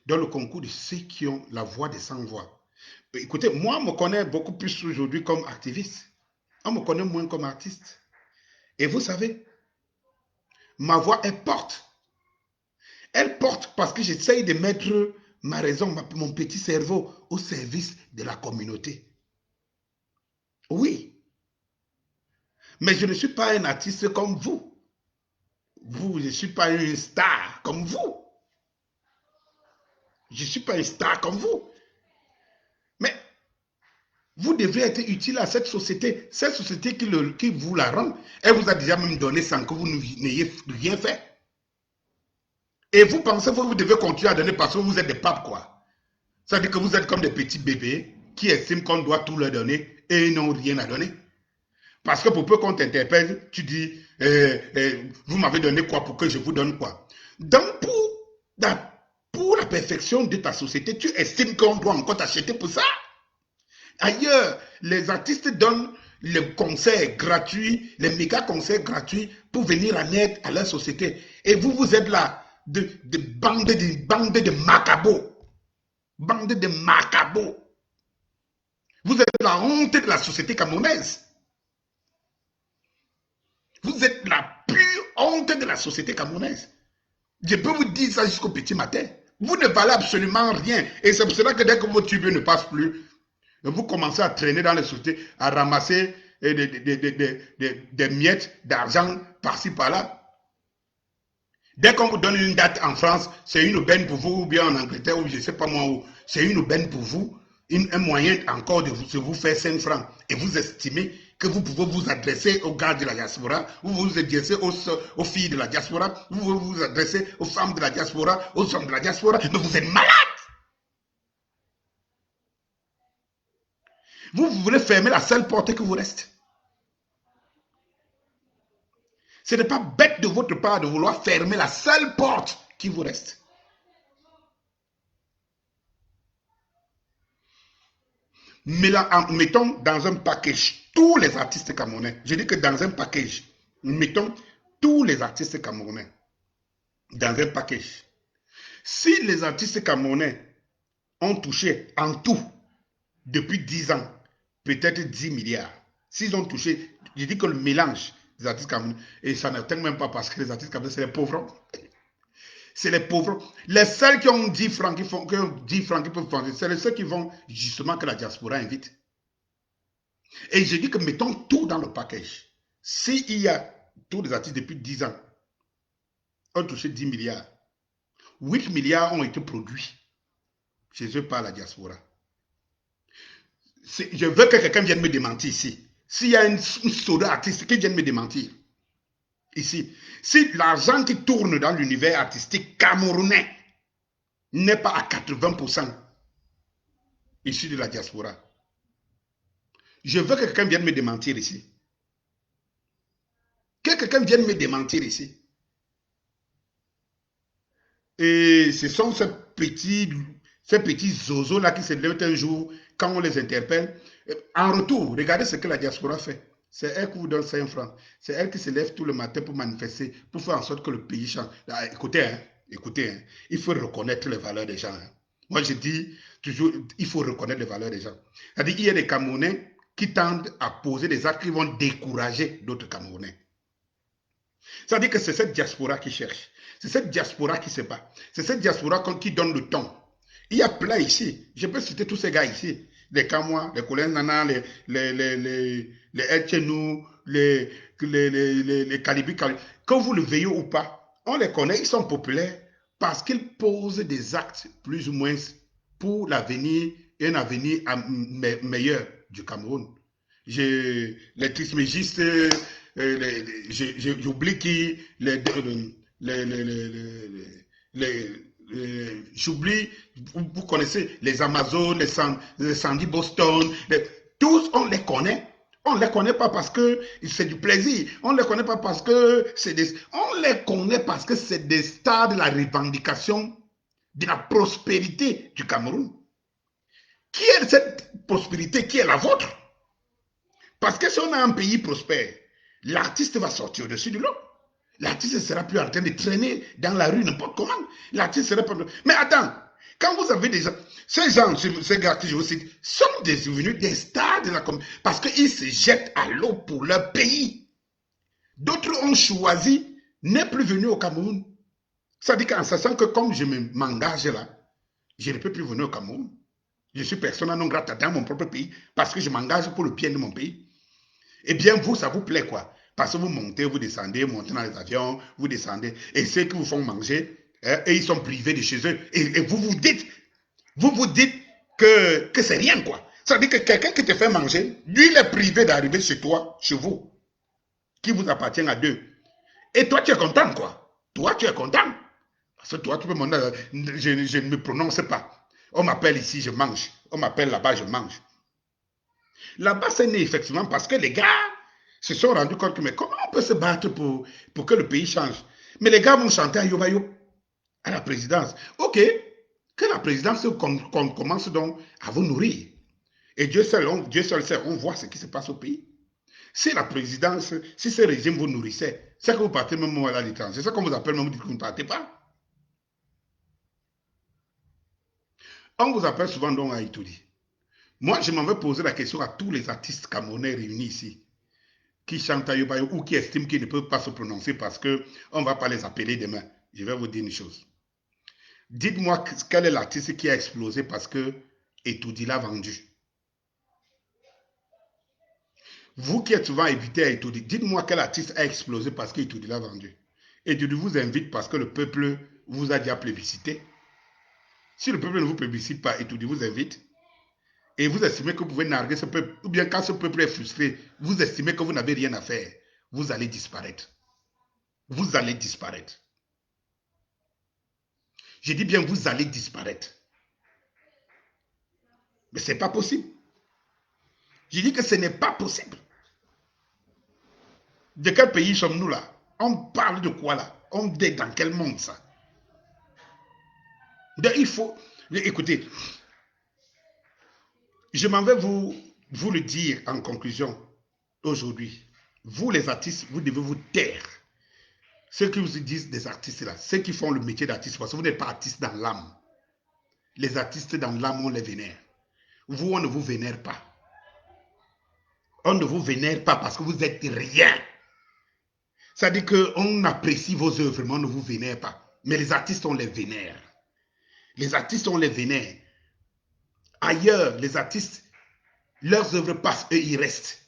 dans le concours de ceux qui ont la voix des sans-voix. Écoutez, moi, on me connaît beaucoup plus aujourd'hui comme activiste. On me connaît moins comme artiste. Et vous savez, ma voix, elle porte. Elle porte parce que j'essaye de mettre ma raison, mon petit cerveau au service de la communauté. Oui, mais je ne suis pas un artiste comme vous. Je ne suis pas une star comme vous. Je ne suis pas une star comme vous. Mais vous devez être utile à cette société qui vous la rend. Elle vous a déjà même donné sans que vous n'ayez rien fait. Et vous pensez que vous devez continuer à donner parce que vous êtes des papes, quoi. Ça veut dire que vous êtes comme des petits bébés qui estiment qu'on doit tout leur donner et ils n'ont rien à donner. Parce que pour peu qu'on t'interpelle, tu dis, vous m'avez donné quoi pour que je vous donne quoi. Donc, pour la perfection de ta société, tu estimes qu'on doit encore t'acheter pour ça. Ailleurs, les artistes donnent les concerts gratuits, les méga concerts gratuits pour venir en aide à leur société. Et vous, vous êtes là, de bandes de macabots. Bande de macabots. Vous êtes la honte de la société camerounaise. Vous êtes la pure honte de la société camerounaise. Je peux vous dire ça jusqu'au petit matin. Vous ne valez absolument rien. Et c'est pour cela que dès que vos tubes ne passent plus, vous commencez à traîner dans les sociétés, à ramasser des miettes d'argent par-ci, par-là. Dès qu'on vous donne une date en France, c'est une aubaine pour vous, ou bien en Angleterre, ou je ne sais pas moi où, c'est une aubaine pour vous, un moyen encore de vous faire 5 francs. Et vous estimez que vous pouvez vous adresser aux gars de la diaspora, vous vous adressez aux filles de la diaspora, vous vous adressez aux femmes de la diaspora, aux hommes de la diaspora, mais vous êtes malade. Vous voulez fermer la seule porte qui vous reste. Ce n'est pas bête de votre part de vouloir fermer la seule porte qui vous reste. Mettons dans un package tous les artistes camerounais. Je dis que dans un package, mettons tous les artistes camerounais dans un package. Si les artistes camerounais ont touché en tout, depuis 10 ans, peut-être 10 milliards, s'ils ont touché, je dis que le mélange des artistes camerounais, et ça n'atteint même pas parce que les artistes camerounais, c'est les pauvres. C'est les pauvres. Les seuls qui ont 10 francs, qui ont 10 francs qui peuvent vendre, c'est les seuls qui vont justement que la diaspora invite. Et je dis que mettons tout dans le package. S'il y a tous les artistes depuis 10 ans ont touché 10 milliards, 8 milliards ont été produits chez eux par la diaspora. Je veux que quelqu'un vienne me démentir ici. S'il y a une soda artiste qui vienne me démentir ici, si l'argent qui tourne dans l'univers artistique camerounais n'est pas à 80% issu de la diaspora, je veux que quelqu'un vienne me démentir ici. Que quelqu'un vienne me démentir ici. Et ce sont ces petits zozos-là qui se lèvent un jour quand on les interpelle. En retour, regardez ce que la diaspora fait. C'est elle qui vous donne 5 francs. C'est elle qui se lève tout le matin pour manifester, pour faire en sorte que le pays change. Là, écoutez, il faut reconnaître les valeurs des gens. Moi, je dis toujours, il faut reconnaître les valeurs des gens. C'est-à-dire qu'il y a des Camerounais qui tendent à poser des actes qui vont décourager d'autres Camerounais. C'est-à-dire que c'est cette diaspora qui cherche. C'est cette diaspora qui se bat. C'est cette diaspora qui donne le ton. Il y a plein ici. Je peux citer tous ces gars ici. Les Kamois, les Colin Nana, les Elchenou, les Kalibi. Que vous le veillez ou pas, on les connaît, ils sont populaires parce qu'ils posent des actes plus ou moins pour l'avenir et un avenir meilleur du Cameroun. Les trismégistes, j'oublie qui, j'oublie, vous connaissez les Amazones, les Sandy Boston, tous on les connaît On ne les connaît pas parce que c'est du plaisir. On ne les connaît pas parce que c'est des... On les connaît parce que c'est des stars de la revendication de la prospérité du Cameroun. Qui est cette prospérité qui est la vôtre? Parce que si on a un pays prospère, l'artiste va sortir au-dessus de l'eau. L'artiste ne sera plus en train de traîner dans la rue n'importe comment. L'artiste sera pas... Mais attends, quand vous avez des gens... Ces gens, ces gars que je vous cite, sont devenus des stars de la communauté parce qu'ils se jettent à l'eau pour leur pays. D'autres ont choisi n'est plus venu au Cameroun. Ça dit qu'en sachant que comme je m'engage là, je ne peux plus venir au Cameroun. Je suis persona non grata dans mon propre pays parce que je m'engage pour le bien de mon pays. Eh bien, vous, ça vous plaît quoi? Parce que vous montez, vous descendez, montez dans les avions, vous descendez, et ceux qui vous font manger, et ils sont privés de chez eux. Et vous vous dites que c'est rien quoi. Ça veut dire que quelqu'un qui te fait manger, lui, il est privé d'arriver chez toi, chez vous, qui vous appartient à deux. Et toi, tu es content quoi. Toi, tu es content. Parce que toi, tu peux me demander, je ne me prononce pas. On m'appelle ici, je mange. On m'appelle là-bas, je mange. Là-bas, c'est né effectivement parce que les gars se sont rendus compte que mais comment on peut se battre pour que le pays change? Mais les gars vont chanter à Yobayo, à la présidence. Ok, que la présidence commence donc à vous nourrir. Et Dieu seul sait, on voit ce qui se passe au pays. Si la présidence, si ce régime vous nourrissait, c'est que vous partez même à l'étranger. C'est ça qu'on vous appelle même, vous dites que vous ne partez pas. On vous appelle souvent donc à Itoudi. Moi, je m'en vais poser la question à tous les artistes camerounais réunis ici, qui chantent à Yobayo ou qui estiment qu'ils ne peuvent pas se prononcer parce qu'on ne va pas les appeler demain. Je vais vous dire une chose. Dites-moi quel est l'artiste qui a explosé parce que Etoudi l'a vendu. Vous qui êtes souvent invité à Etoudi, dites-moi quel artiste a explosé parce que Etoudi l'a vendu. Etoudi vous invite parce que le peuple vous a déjà plébiscité. Si le peuple ne vous plébiscite pas, Etoudi vous invite. Et vous estimez que vous pouvez narguer ce peuple, ou bien quand ce peuple est frustré, vous estimez que vous n'avez rien à faire, vous allez disparaître. Vous allez disparaître. Je dis bien, vous allez disparaître. Mais ce n'est pas possible. Je dis que ce n'est pas possible. De quel pays sommes-nous là? On parle de quoi là? On est dans quel monde ça? Donc, il faut... Écoutez, je m'en vais vous le dire en conclusion aujourd'hui. Vous les artistes, vous devez vous taire. Ceux qui vous disent des artistes là, ceux qui font le métier d'artiste, parce que vous n'êtes pas artiste dans l'âme. Les artistes dans l'âme, on les vénère. Vous, on ne vous vénère pas. On ne vous vénère pas parce que vous êtes rien. Ça dit qu'on apprécie vos œuvres, mais on ne vous vénère pas. Mais les artistes, on les vénère. Les artistes, on les vénère. Ailleurs, les artistes, leurs œuvres passent, eux, ils restent.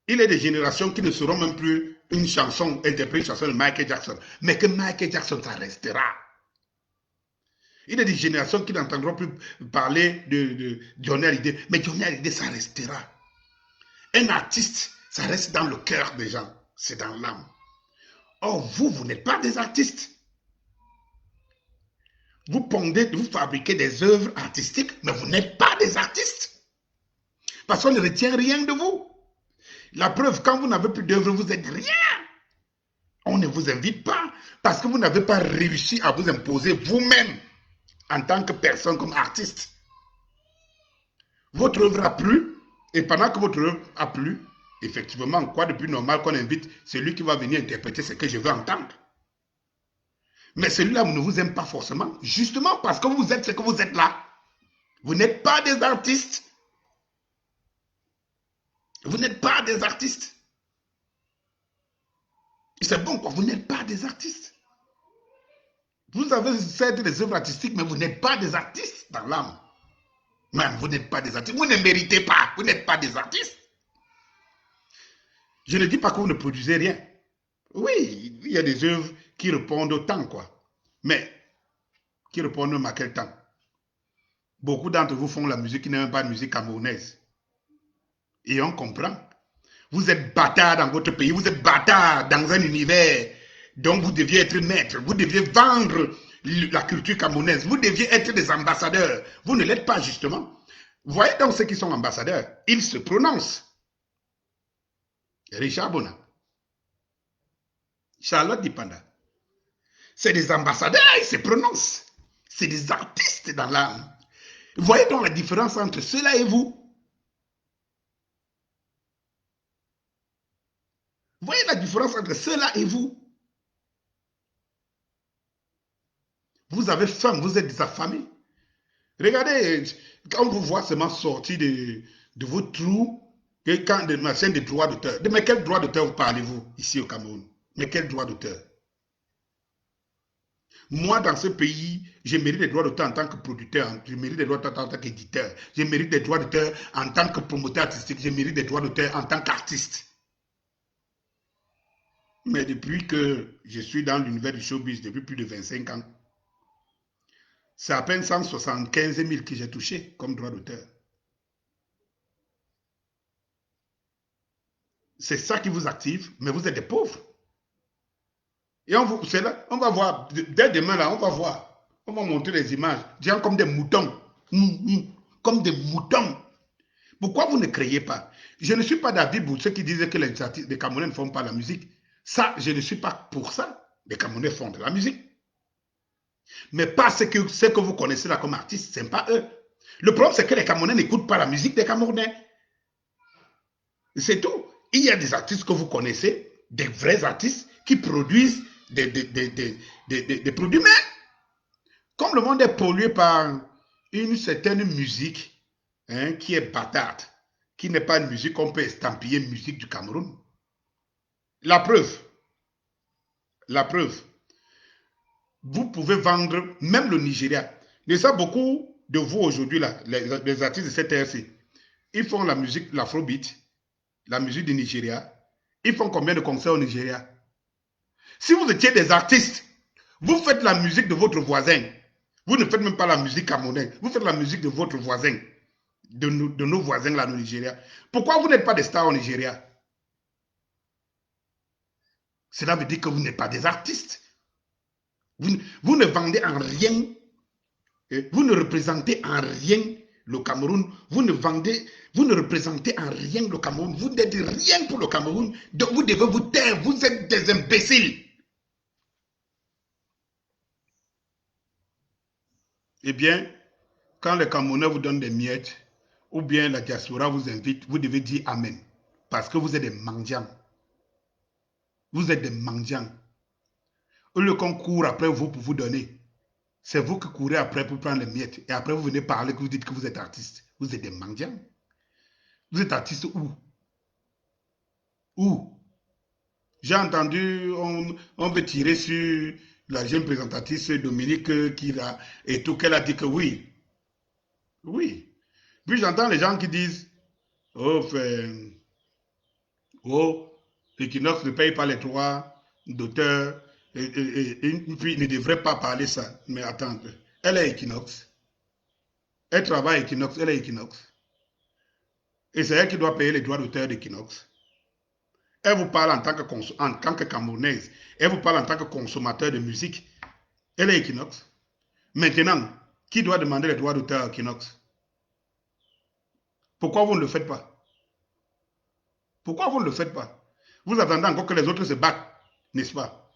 Il y a des générations qui ne seront même plus une chanson, interpréter une chanson de Michael Jackson. Mais que Michael Jackson, ça restera. Il y a des générations qui n'entendront plus parler de Johnny Hallyday. Mais Johnny Hallyday, ça restera. Un artiste, ça reste dans le cœur des gens. C'est dans l'âme. Or, vous n'êtes pas des artistes. Vous pondez, vous fabriquez des œuvres artistiques, mais vous n'êtes pas des artistes. Parce qu'on ne retient rien de vous. La preuve, quand vous n'avez plus d'œuvre, vous êtes rien. On ne vous invite pas parce que vous n'avez pas réussi à vous imposer vous-même en tant que personne, comme artiste. Votre œuvre a plu, et pendant que votre œuvre a plu, effectivement, quoi de plus normal qu'on invite celui qui va venir interpréter ce que je veux entendre. Mais celui-là ne vous aime pas forcément, justement parce que vous êtes ce que vous êtes là. Vous n'êtes pas des artistes. Vous n'êtes pas des artistes. C'est bon quoi, vous n'êtes pas des artistes. Vous avez fait des œuvres artistiques, mais vous n'êtes pas des artistes dans l'âme. Même vous n'êtes pas des artistes. Vous ne méritez pas. Vous n'êtes pas des artistes. Je ne dis pas que vous ne produisez rien. Oui, il y a des œuvres qui répondent au temps, quoi. Mais, qui répondent même à quel temps? Beaucoup d'entre vous font la musique qui n'est même pas de musique camerounaise. Et on comprend. Vous êtes bâtard dans votre pays, vous êtes bâtard dans un univers dont vous deviez être maître, vous deviez vendre la culture camerounaise, vous deviez être des ambassadeurs. Vous ne l'êtes pas, justement. Vous voyez donc ceux qui sont ambassadeurs, ils se prononcent. Richard Bona, Charlotte Dipanda, c'est des ambassadeurs, ils se prononcent. C'est des artistes dans l'âme. Vous voyez donc la différence entre ceux-là et vous. Vous voyez la différence entre ceux-là et vous. Vous avez faim, vous êtes des affamés. Regardez, quand on vous voit seulement sortir de vos trous, quand de ma chaîne de droits d'auteur. De mais quel droit d'auteur vous parlez-vous ici au Cameroun? Mais quel droit d'auteur? Moi, dans ce pays, je mérite des droits d'auteur en tant que producteur, je mérite des droits d'auteur en tant qu'éditeur, je mérite des droits d'auteur en tant que promoteur artistique, je mérite des droits d'auteur en tant qu'artiste. Mais depuis que je suis dans l'univers du showbiz, depuis plus de 25 ans, c'est à peine 175 000 que j'ai touché comme droit d'auteur. C'est ça qui vous active, mais vous êtes des pauvres. Et là, on va voir, dès demain, là, on va voir. On va montrer les images, des gens comme des moutons. Comme des moutons. Pourquoi vous ne créez pas? Je ne suis pas d'avis pour ceux qui disent que les Camerounais ne font pas la musique. Ça, je ne suis pas pour ça. Les Camerounais font de la musique. Mais pas ce que vous connaissez là comme artistes, ce n'est pas eux. Le problème, c'est que les Camerounais n'écoutent pas la musique des Camerounais. C'est tout. Il y a des artistes que vous connaissez, des vrais artistes, qui produisent des produits, mais comme le monde est pollué par une certaine musique qui est bâtarde, qui n'est pas une musique qu'on peut estampiller musique du Cameroun. La preuve, vous pouvez vendre même le Nigeria. Mais ça, beaucoup de vous aujourd'hui, les artistes de cette RC, ils font la musique, l'afrobeat, la musique du Nigeria. Ils font combien de concerts au Nigeria? Si vous étiez des artistes, vous faites la musique de votre voisin. Vous ne faites même pas la musique camerounaise. Vous faites la musique de votre voisin, de nos voisins là au Nigeria. Pourquoi vous n'êtes pas des stars au Nigeria? Cela veut dire que vous n'êtes pas des artistes. Vous ne vendez en rien, vous ne représentez en rien le Cameroun, vous ne représentez en rien le Cameroun, vous n'êtes rien pour le Cameroun, donc vous devez vous taire, vous êtes des imbéciles. Eh bien, quand les Camerounais vous donnent des miettes, ou bien la diaspora vous invite, vous devez dire Amen. Parce que vous êtes des mendiants. Vous êtes des mendiants. Eux, le qu'on court après vous pour vous donner, c'est vous qui courez après pour prendre les miettes. Et après, vous venez parler, que vous dites que vous êtes artiste. Vous êtes des mendiants. Vous êtes artiste où? Où? J'ai entendu, on veut tirer sur la jeune présentatrice Dominique Kira et tout, qu'elle a dit que oui. Oui. Puis j'entends les gens qui disent, oh, oh, Equinox ne paye pas les droits d'auteur, puis il ne devrait pas parler ça. Mais attends, elle est Equinox. Elle travaille à Equinox, elle est Equinox. Et c'est elle qui doit payer les droits d'auteur d'Equinox. Elle vous parle en tant que Camerounaise. Elle vous parle en tant que consommateur de musique. Elle est Equinox. Maintenant, qui doit demander les droits d'auteur à Equinox? Pourquoi vous ne le faites pas? Pourquoi vous ne le faites pas? Vous attendez encore que les autres se battent, n'est-ce pas?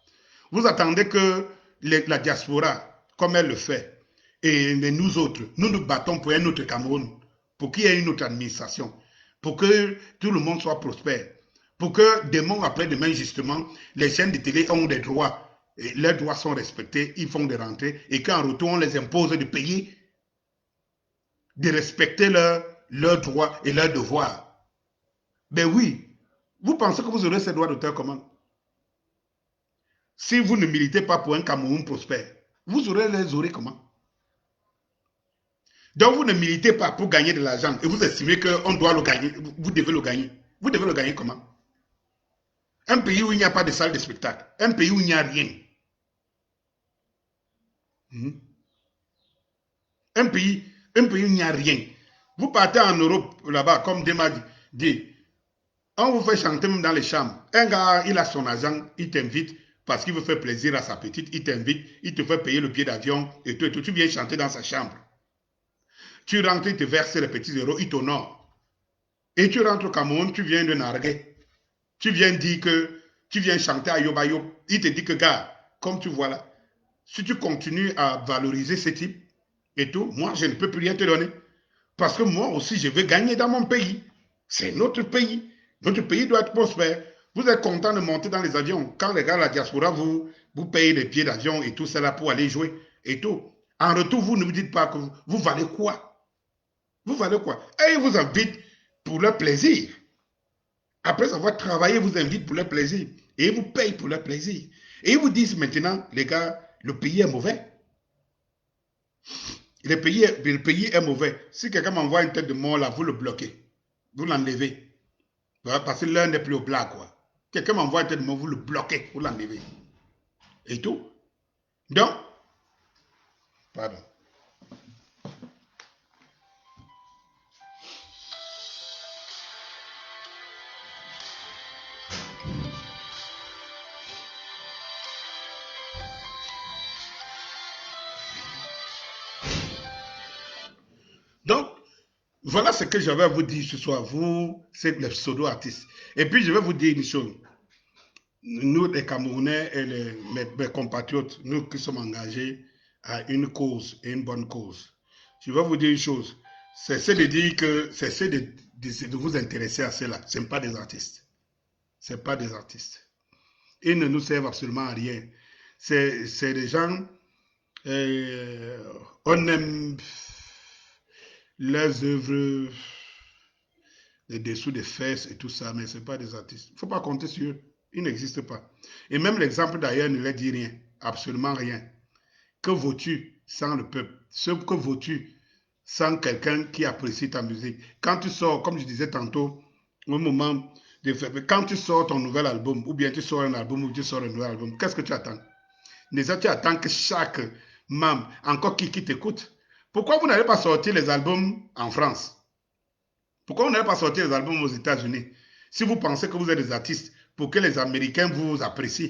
Vous attendez que la diaspora, comme elle le fait, et nous autres, nous nous battons pour un autre Cameroun, pour qu'il y ait une autre administration, pour que tout le monde soit prospère, pour que demain après demain, justement, les chaînes de télé ont des droits, et leurs droits sont respectés, ils font des rentrées, et qu'en retour, on les impose de payer, de respecter leurs droits et leurs devoirs. Ben oui, vous pensez que vous aurez ces droits d'auteur comment? Si vous ne militez pas pour un Cameroun prospère, vous aurez les aurez comment? Donc vous ne militez pas pour gagner de l'argent et vous estimez qu'on doit le gagner, vous devez le gagner. Vous devez le gagner comment? Un pays où il n'y a pas de salle de spectacle, un pays où il n'y a rien. Un pays où il n'y a rien. Vous partez en Europe là-bas, comme Dema dit, on vous fait chanter même dans les chambres. Un gars, il a son agent, il t'invite parce qu'il veut faire plaisir à sa petite, il t'invite, il te fait payer le billet d'avion et tout, tu viens chanter dans sa chambre. Tu rentres, ils te versent les petits euros, ils t'honorent. Et tu rentres au Cameroun, tu viens de narguer. Tu viens dire que tu viens chanter à Yoba Yob. Il te dit que, gars, comme tu vois là, si tu continues à valoriser ce type et tout, moi, je ne peux plus rien te donner. Parce que moi aussi, je veux gagner dans mon pays. C'est notre pays. Notre pays doit être prospère. Vous êtes content de monter dans les avions. Quand les gars de la diaspora vous payez les billets d'avion et tout cela pour aller jouer et tout. En retour, vous ne vous dites pas que vous valez quoi. Vous valez quoi. Et ils vous invitent pour leur plaisir. Après avoir travaillé, ils vous invitent pour leur plaisir. Et ils vous payent pour leur plaisir. Et ils vous disent maintenant, les gars, le pays est mauvais. Le pays est mauvais. Si quelqu'un m'envoie une tête de mort là, vous le bloquez. Vous l'enlevez. Parce que l'un n'est plus au plat, quoi. Quelqu'un m'envoie une tête de mort, vous le bloquez, vous l'enlevez. Et tout. Donc, pardon. Donc, voilà ce que j'avais à vous dire ce soir, vous, c'est les pseudo-artistes. Et puis, je vais vous dire une chose. Nous, les Camerounais et mes compatriotes, nous qui sommes engagés à une cause et une bonne cause, je vais vous dire une chose. Cessez de dire que, cessez de vous intéresser à cela. Ce ne sont pas des artistes. Ce ne sont pas des artistes. Ils ne nous servent absolument à rien. C'est des gens, on aime leurs œuvres, les dessous des fesses et tout ça, mais ce n'est pas des artistes. Il ne faut pas compter sur eux. Ils n'existent pas. Et même l'exemple d'ailleurs ne leur dit rien. Absolument rien. Que vaux-tu sans le peuple? Ce que vaux-tu sans quelqu'un qui apprécie ta musique? Quand tu sors, comme je disais tantôt, au moment de faire, quand tu sors ton nouvel album, ou bien tu sors un album, ou tu sors un nouvel album, qu'est-ce que tu attends? Déjà, tu attends que chaque membre, encore qui t'écoute. Pourquoi vous n'allez pas sortir les albums en France? Pourquoi vous n'allez pas sortir les albums aux États-Unis? Si vous pensez que vous êtes des artistes, pour que les Américains vous apprécient,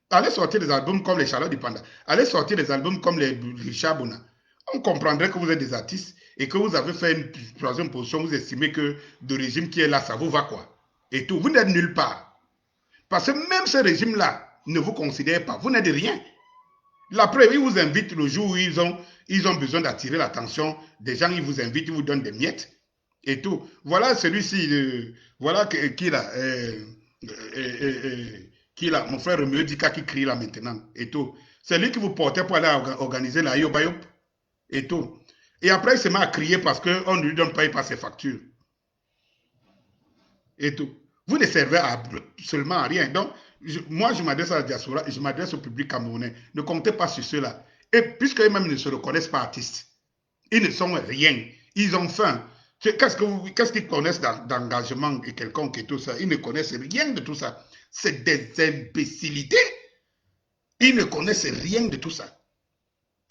allez sortir des albums comme les Charlotte du Panda. Allez sortir des albums comme les Richard Bona. On comprendrait que vous êtes des artistes et que vous avez fait une troisième position, vous estimez que le régime qui est là, ça vous va quoi? Et tout. Vous n'êtes nulle part. Parce que même ce régime-là ne vous considère pas. Vous n'êtes rien. La preuve, ils vous invitent le jour où ils ont besoin d'attirer l'attention des gens, ils vous invitent, ils vous donnent des miettes et tout. Voilà celui-ci, voilà qui là, qui là, mon frère Romeo Dika qui crie là maintenant et tout. C'est lui qui vous portait pour aller organiser la Yobayop et tout. Et après, il se met à crier parce qu'on ne lui donne pas ses factures et tout. Vous ne servez seulement à rien. Donc, moi, je m'adresse à la diaspora et je m'adresse au public camerounais. Ne comptez pas sur cela. Et puisqu'eux-mêmes ne se reconnaissent pas artistes, ils ne sont rien. Ils ont faim. Qu'est-ce qu'ils connaissent d'engagement et quelconque et tout ça? Ils ne connaissent rien de tout ça. C'est des imbécilités. Ils ne connaissent rien de tout ça.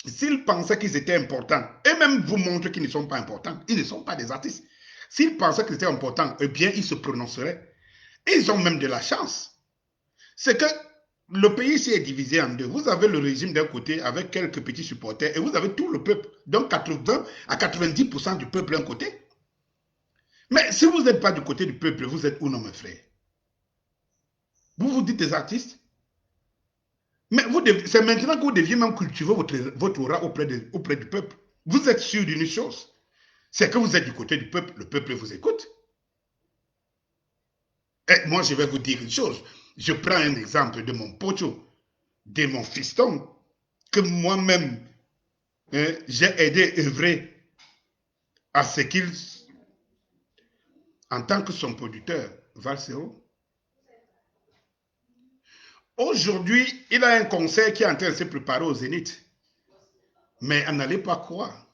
S'ils pensaient qu'ils étaient importants, et même vous montrent qu'ils ne sont pas importants, ils ne sont pas des artistes. S'ils pensaient qu'ils étaient importants, eh bien, ils se prononceraient. Et ils ont même de la chance. C'est que le pays ici est divisé en deux. Vous avez le régime d'un côté avec quelques petits supporters et vous avez tout le peuple. Donc 80 à 90% du peuple d'un côté. Mais si vous n'êtes pas du côté du peuple, vous êtes où, non, mes frères? Vous vous dites des artistes? Mais c'est maintenant que vous deviez même cultiver votre aura auprès du peuple. Vous êtes sûr d'une chose, c'est que vous êtes du côté du peuple, le peuple vous écoute. Et moi, je vais vous dire une chose. Je prends un exemple de mon pocho, de mon fiston, que moi-même, j'ai aidé à œuvrer à ce qu'il, en tant que son producteur, Valsero. Aujourd'hui, il a un concert qui est en train de se préparer au Zénith. Mais on n'allait pas croire.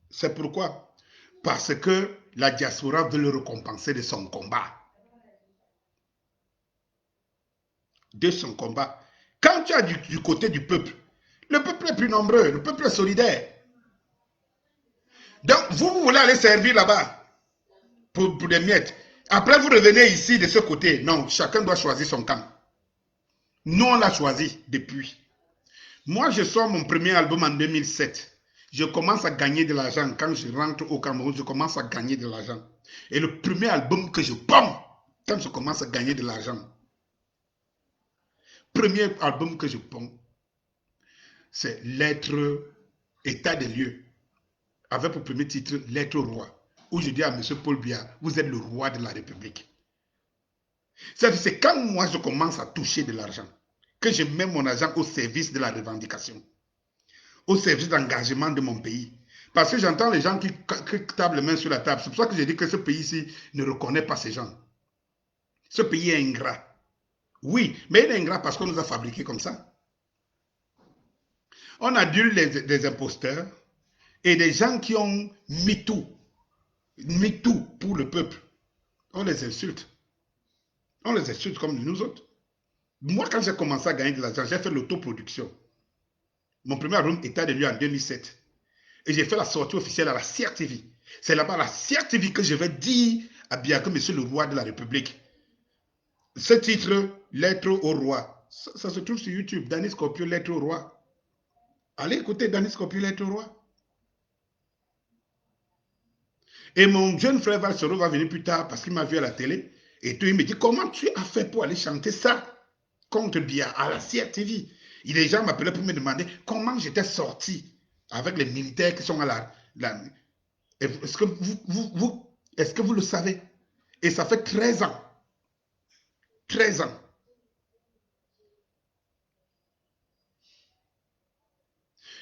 C'est pourquoi? Parce que la diaspora veut le récompenser de son combat. De son combat. Quand tu as du côté du peuple, le peuple est plus nombreux, le peuple est solidaire. Donc, vous voulez aller servir là-bas pour des miettes. Après, vous revenez ici de ce côté. Non, chacun doit choisir son camp. Nous, on l'a choisi depuis. Moi, je sors mon premier album en 2007. Je commence à gagner de l'argent. Quand je rentre au Cameroun, je commence à gagner de l'argent. Et le premier album que je pomme, quand je commence à gagner de l'argent, premier album que je pomme, c'est Lettre, État des lieux, avec pour premier titre Lettre au roi, où je dis à M. Paul Biya, vous êtes le roi de la République. C'est quand moi je commence à toucher de l'argent, que je mets mon argent au service de la revendication, au service d'engagement de mon pays. Parce que j'entends les gens qui tapent les mains sur la table. C'est pour ça que je dis que ce pays-ci ne reconnaît pas ces gens. Ce pays est ingrat. Oui, mais il est ingrat parce qu'on nous a fabriqués comme ça. On a dû des imposteurs et des gens qui ont mis tout pour le peuple. On les insulte. On les insulte comme nous autres. Moi, quand j'ai commencé à gagner de l'argent, j'ai fait l'autoproduction. Mon premier album État des lieux en 2007. Et j'ai fait la sortie officielle à la CRTV. C'est là-bas à la CRTV que je vais dire à Biya que monsieur le roi de la République. Ce titre, Lettre au roi, ça se trouve sur YouTube. Danny Scorpio, Lettre au roi. Allez écouter Danny Scorpio, Lettre au roi. Et mon jeune frère Valsero va venir plus tard parce qu'il m'a vu à la télé. Et tout, il me dit, comment tu as fait pour aller chanter ça contre Biya à la CRTV? Et les gens m'appelaient pour me demander comment j'étais sorti avec les militaires qui sont à la est-ce que vous le savez? Et ça fait 13 ans. 13 ans.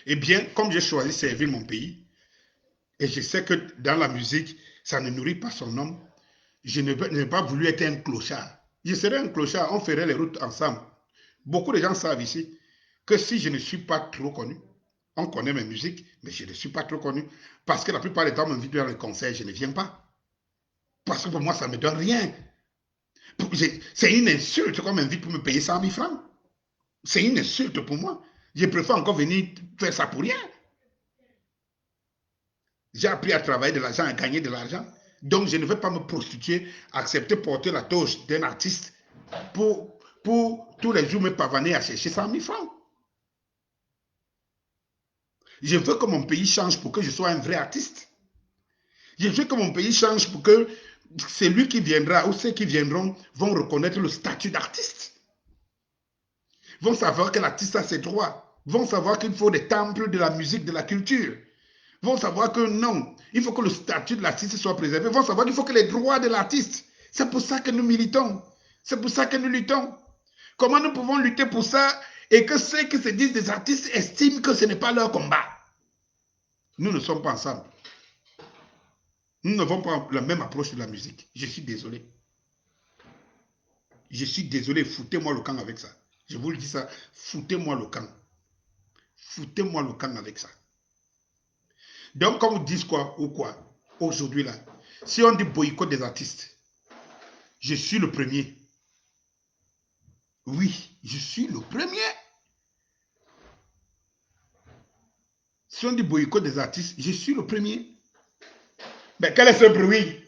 Eh bien, comme j'ai choisi de servir mon pays, et je sais que dans la musique, ça ne nourrit pas son homme, je n'ai pas voulu être un clochard. Je serais un clochard, on ferait les routes ensemble. Beaucoup de gens savent ici que si je ne suis pas trop connu, on connaît mes musiques, mais je ne suis pas trop connu, parce que la plupart des temps, on m'invite dans les concerts, je ne viens pas. Parce que pour moi, ça ne me donne rien. C'est une insulte qu'on m'invite pour me payer 100 000 francs. C'est une insulte pour moi. Je préfère encore venir faire ça pour rien. J'ai appris à travailler de l'argent, à gagner de l'argent. Donc, je ne vais pas me prostituer, accepter porter la torche d'un artiste pour tous les jours me pavaner à chercher 100 000 francs. Je veux que mon pays change pour que je sois un vrai artiste. Je veux que mon pays change pour que celui qui viendra ou ceux qui viendront vont reconnaître le statut d'artiste. Vont savoir que l'artiste a ses droits. Vont savoir qu'il faut des temples de la musique, de la culture. Vont savoir que non, il faut que le statut de l'artiste soit préservé. Vont savoir qu'il faut que les droits de l'artiste. C'est pour ça que nous militons. C'est pour ça que nous luttons. Comment nous pouvons lutter pour ça et que ceux qui se disent des artistes estiment que ce n'est pas leur combat? Nous ne sommes pas ensemble. Nous n'avons pas la même approche de la musique. Je suis désolé. Je suis désolé. Foutez-moi le camp avec ça. Je vous le dis ça. Foutez-moi le camp. Foutez-moi le camp avec ça. Donc, quand vous dites quoi ou quoi, aujourd'hui là, si on dit boycott des artistes, je suis le premier. Oui, je suis le premier. Si on dit boycott des artistes, je suis le premier. Mais quel est ce bruit?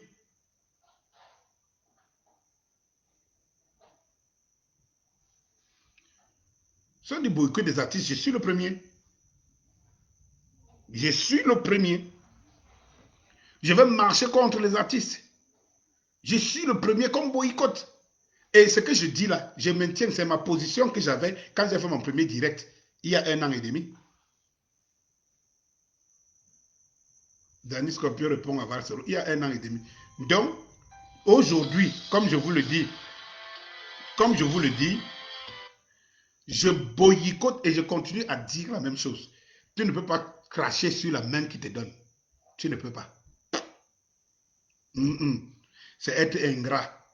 Si on dit boycott des artistes, je suis le premier. Je suis le premier. Je vais marcher contre les artistes. Je suis le premier comme boycott. Et ce que je dis là, je maintiens, c'est ma position que j'avais quand j'ai fait mon premier direct, il y a 1 an et demi. Danny Scorpio répond à Valsero, il y a 1 an et demi. Donc, aujourd'hui, comme je vous le dis, je boycotte et je continue à dire la même chose. Tu ne peux pas cracher sur la main qui te donne. Tu ne peux pas. C'est être ingrat.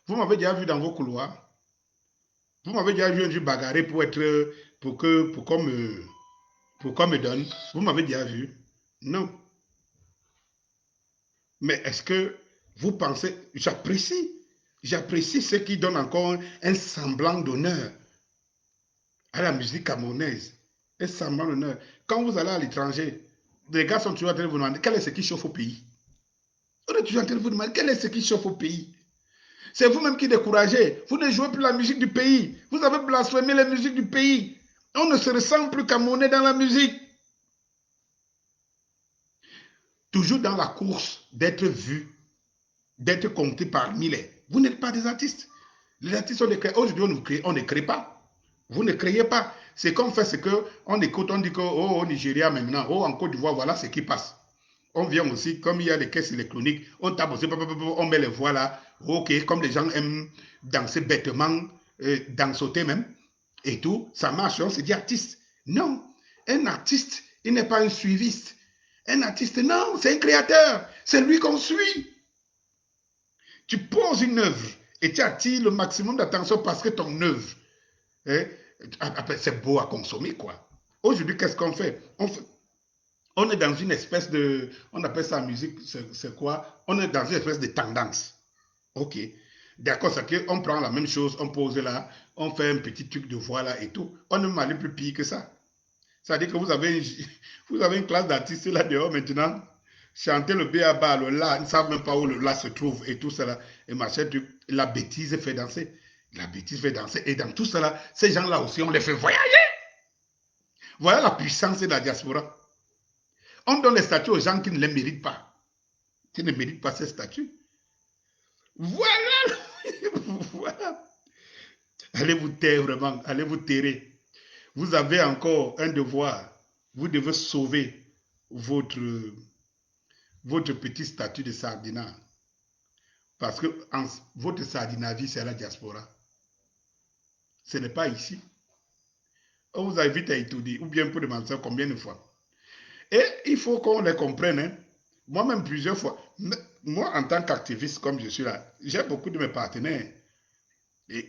Vous m'avez déjà vu dans vos couloirs. Vous m'avez déjà vu un jour bagarrer pour qu'on me donne. Vous m'avez déjà vu? Non. Mais est-ce que vous pensez, j'apprécie ceux qui donnent encore un semblant d'honneur à la musique camerounaise. Un semblant d'honneur. Quand vous allez à l'étranger, les gars sont toujours en train de vous demander quel est ce qui chauffe au pays. On est toujours en train de vous demander quel est ce qui chauffe au pays. C'est vous-même qui découragez. Vous ne jouez plus la musique du pays. Vous avez blasphémé la musique du pays. On ne se ressent plus camerounais dans la musique. toujours dans la course d'être vu, d'être compté parmi les. Vous n'êtes pas des artistes. Les artistes, aujourd'hui, on ne crée pas. Vous ne créez pas. C'est qu'on fait ce qu'on écoute, on dit que, oh, au Nigeria maintenant, oh, en Côte d'Ivoire, voilà ce qui passe. On vient aussi, comme il y a des caisses électroniques, on tape aussi, on met les voix là. Ok, comme les gens aiment danser bêtement, danser même, et tout, ça marche, on se dit artiste. Non, un artiste, il n'est pas un suiviste. Un artiste, non, c'est un créateur. C'est lui qu'on suit. Tu poses une œuvre et tu attires le maximum d'attention parce que ton œuvre, hein, c'est beau à consommer, quoi. Aujourd'hui, qu'est-ce qu'on fait? On est dans une espèce de, on appelle ça musique, c'est quoi? On est dans une espèce de tendance. Ok. D'accord, c'est qu'on prend la même chose, on pose là, on fait un petit truc de voix là et tout. On ne m'allait plus pire que ça. C'est-à-dire que vous avez une classe d'artistes là dehors maintenant, chanter le B.A.B.A, le La, ils ne savent même pas où le La se trouve et tout cela. Et machin, la bêtise fait danser. La bêtise fait danser. Et dans tout cela, ces gens-là aussi, on les fait voyager. Voilà la puissance de la diaspora. On donne les statuts aux gens qui ne les méritent pas. Qui ne méritent pas ces statuts. Voilà. Voilà. Allez vous taire vraiment. Allez vous terrer. Vous avez encore un devoir. Vous devez sauver votre petit statut de sardinat. Parce que votre sardinavie, c'est la diaspora. Ce n'est pas ici. On vous invite à étudier, ou bien pour demander combien de fois. Et il faut qu'on les comprenne. Hein. Moi-même, plusieurs fois. Moi, en tant qu'activiste, comme je suis là, j'ai beaucoup de mes partenaires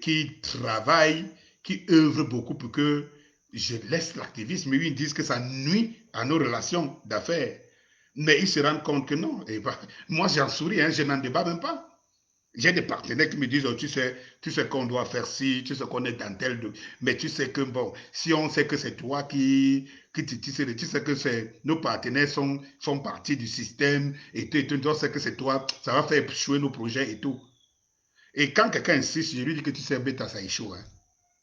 qui travaillent, qui œuvrent beaucoup pour que je laisse l'activisme. Mais ils disent que ça nuit à nos relations d'affaires. Mais ils se rendent compte que non. Et bah, moi, j'en souris, hein, je n'en débat même pas. J'ai des partenaires qui me disent, oh, tu sais qu'on doit faire ci, tu sais qu'on est dans tel... Mais tu sais que, bon, si on sait que c'est toi tu sais que nos partenaires font partie du système, et tu sais que c'est toi, ça va faire échouer nos projets et tout. Et quand quelqu'un insiste, je lui dis que tu sais, bêta, ça échoue. Hein.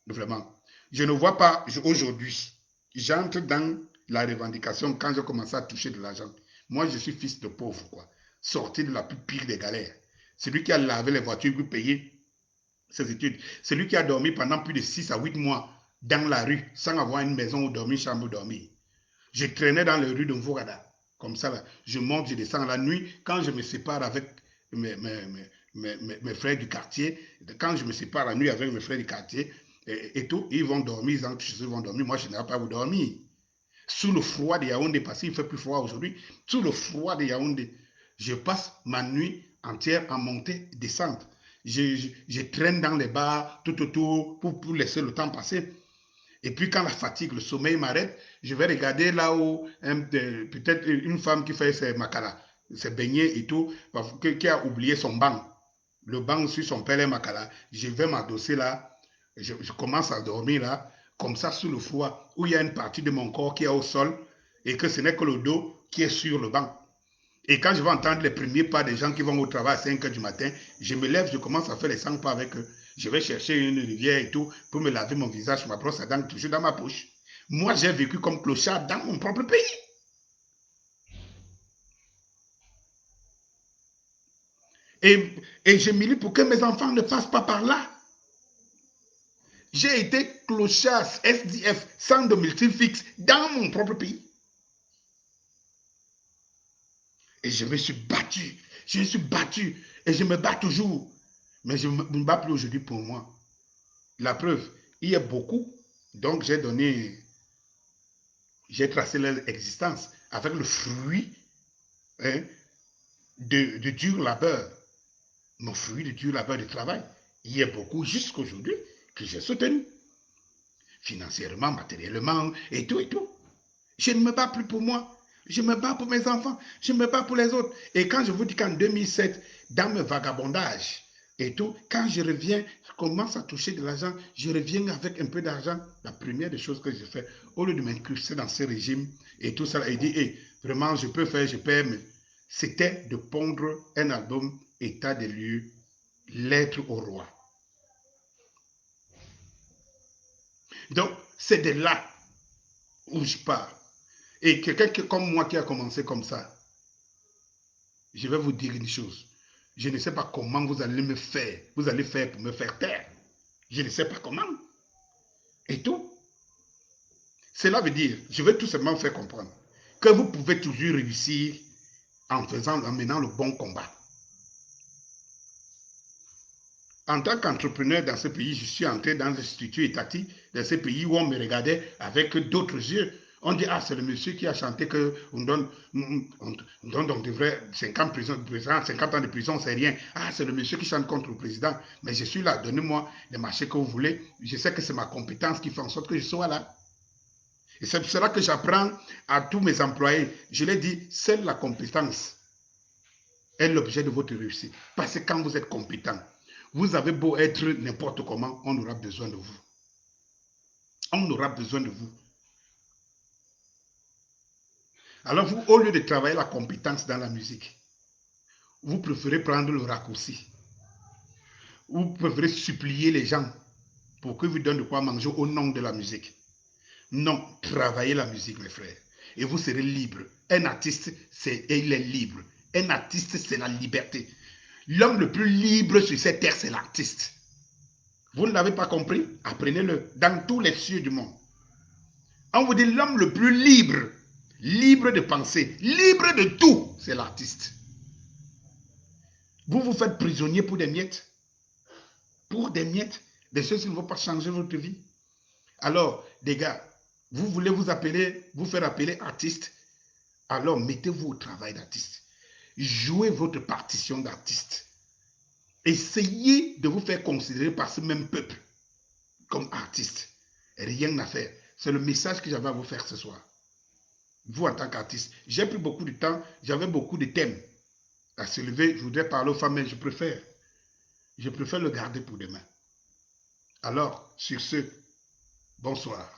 Vraiment. Je ne vois pas, aujourd'hui, j'entre dans la revendication quand je commence à toucher de l'argent. Moi, je suis fils de pauvre, quoi. Sorti de la plus pire des galères. Celui qui a lavé les voitures pour payer ses études. Celui qui a dormi pendant plus de 6 à 8 mois dans la rue sans avoir une maison où dormir, chambre où dormir. Je traînais dans les rues de Mvogada. Comme ça, là. Je monte, je descends la nuit. Quand je me sépare avec mes frères du quartier, quand je me sépare la nuit avec mes frères du quartier, et tout, ils vont dormir, ils vont dormir. Moi, je n'ai pas vous dormir. Sous le froid de Yaoundé, parce qu'il fait plus froid aujourd'hui, sous le froid de Yaoundé, je passe ma nuit entière à monter, descendre. Je traîne dans les bars tout autour pour laisser le temps passer. Et puis quand la fatigue, le sommeil m'arrête, je vais regarder là-haut peut-être une femme qui fait ses makala, ses beignets et tout, qui a oublié son banc. Le banc sur son pelle makala. Je vais m'adosser là, je commence à dormir là, comme ça sous le froid, où il y a une partie de mon corps qui est au sol et que ce n'est que le dos qui est sur le banc. Et quand je vais entendre les premiers pas des gens qui vont au travail à 5 h du matin, je me lève, je commence à faire les 100 pas avec eux. Je vais chercher une rivière et tout pour me laver mon visage, ma brosse à dents toujours dans ma poche. Moi, j'ai vécu comme clochard dans mon propre pays. Et je milite pour que mes enfants ne passent pas par là. J'ai été clochard, SDF, sans domicile fixe, dans mon propre pays. Et je me suis battu. Je me suis battu. Et je me bats toujours. Mais je ne me bats plus aujourd'hui pour moi. La preuve, il y a beaucoup. Donc, j'ai tracé leur existence avec le fruit hein, de dur labeur. Mon fruit de dur labeur de travail. Il y a beaucoup jusqu'à aujourd'hui que j'ai soutenu. Financièrement, matériellement, et tout, et tout. Je ne me bats plus pour moi. Je me bats pour mes enfants. Je me bats pour les autres. Et quand je vous dis qu'en 2007, dans mes vagabondages et tout, quand je reviens, je commence à toucher de l'argent, je reviens avec un peu d'argent. La première des choses que je fais, au lieu de m'incruster dans ce régime et tout ça, il dit, hey, vraiment, je peux faire, je peux, mais c'était de pondre un album État des lieux, lettre au roi. Donc, c'est de là où je pars. Et quelqu'un comme moi qui a commencé comme ça, je vais vous dire une chose. Je ne sais pas comment vous allez me faire. Vous allez faire pour me faire taire. Je ne sais pas comment. Et tout. Cela veut dire, je vais tout simplement vous faire comprendre que vous pouvez toujours réussir en menant le bon combat. En tant qu'entrepreneur dans ce pays, je suis entré dans une structure étatique dans ce pays où on me regardait avec d'autres yeux. On dit, ah, c'est le monsieur qui a chanté qu'on donne, on devrait 50 ans de prison, c'est rien. Ah, c'est le monsieur qui chante contre le président. Mais je suis là, donnez-moi les marchés que vous voulez. Je sais que c'est ma compétence qui fait en sorte que je sois là. Et c'est pour cela que j'apprends à tous mes employés. Je leur dis, seule la compétence est l'objet de votre réussite. Parce que quand vous êtes compétent, vous avez beau être n'importe comment, on aura besoin de vous. On aura besoin de vous. Alors vous, au lieu de travailler la compétence dans la musique, vous préférez prendre le raccourci. Vous préférez supplier les gens pour qu'ils vous donnent de quoi manger au nom de la musique. Non, travaillez la musique, mes frères. Et vous serez libre. Un artiste, il est libre. Un artiste, c'est la liberté. L'homme le plus libre sur cette terre, c'est l'artiste. Vous ne l'avez pas compris? Apprenez-le dans tous les cieux du monde. On vous dit l'homme le plus libre, libre de penser, libre de tout, c'est l'artiste. Vous vous faites prisonnier pour des miettes. Pour des miettes, des choses qui ne vont pas changer votre vie. Alors, les gars, vous voulez vous faire appeler artiste, alors mettez-vous au travail d'artiste. Jouez votre partition d'artiste. Essayez de vous faire considérer par ce même peuple comme artiste. Rien à faire. C'est le message que j'avais à vous faire ce soir. Vous, en tant qu'artiste, j'ai pris beaucoup de temps, j'avais beaucoup de thèmes à se lever. Je voudrais parler aux femmes, mais je préfère le garder pour demain. Alors, sur ce, bonsoir.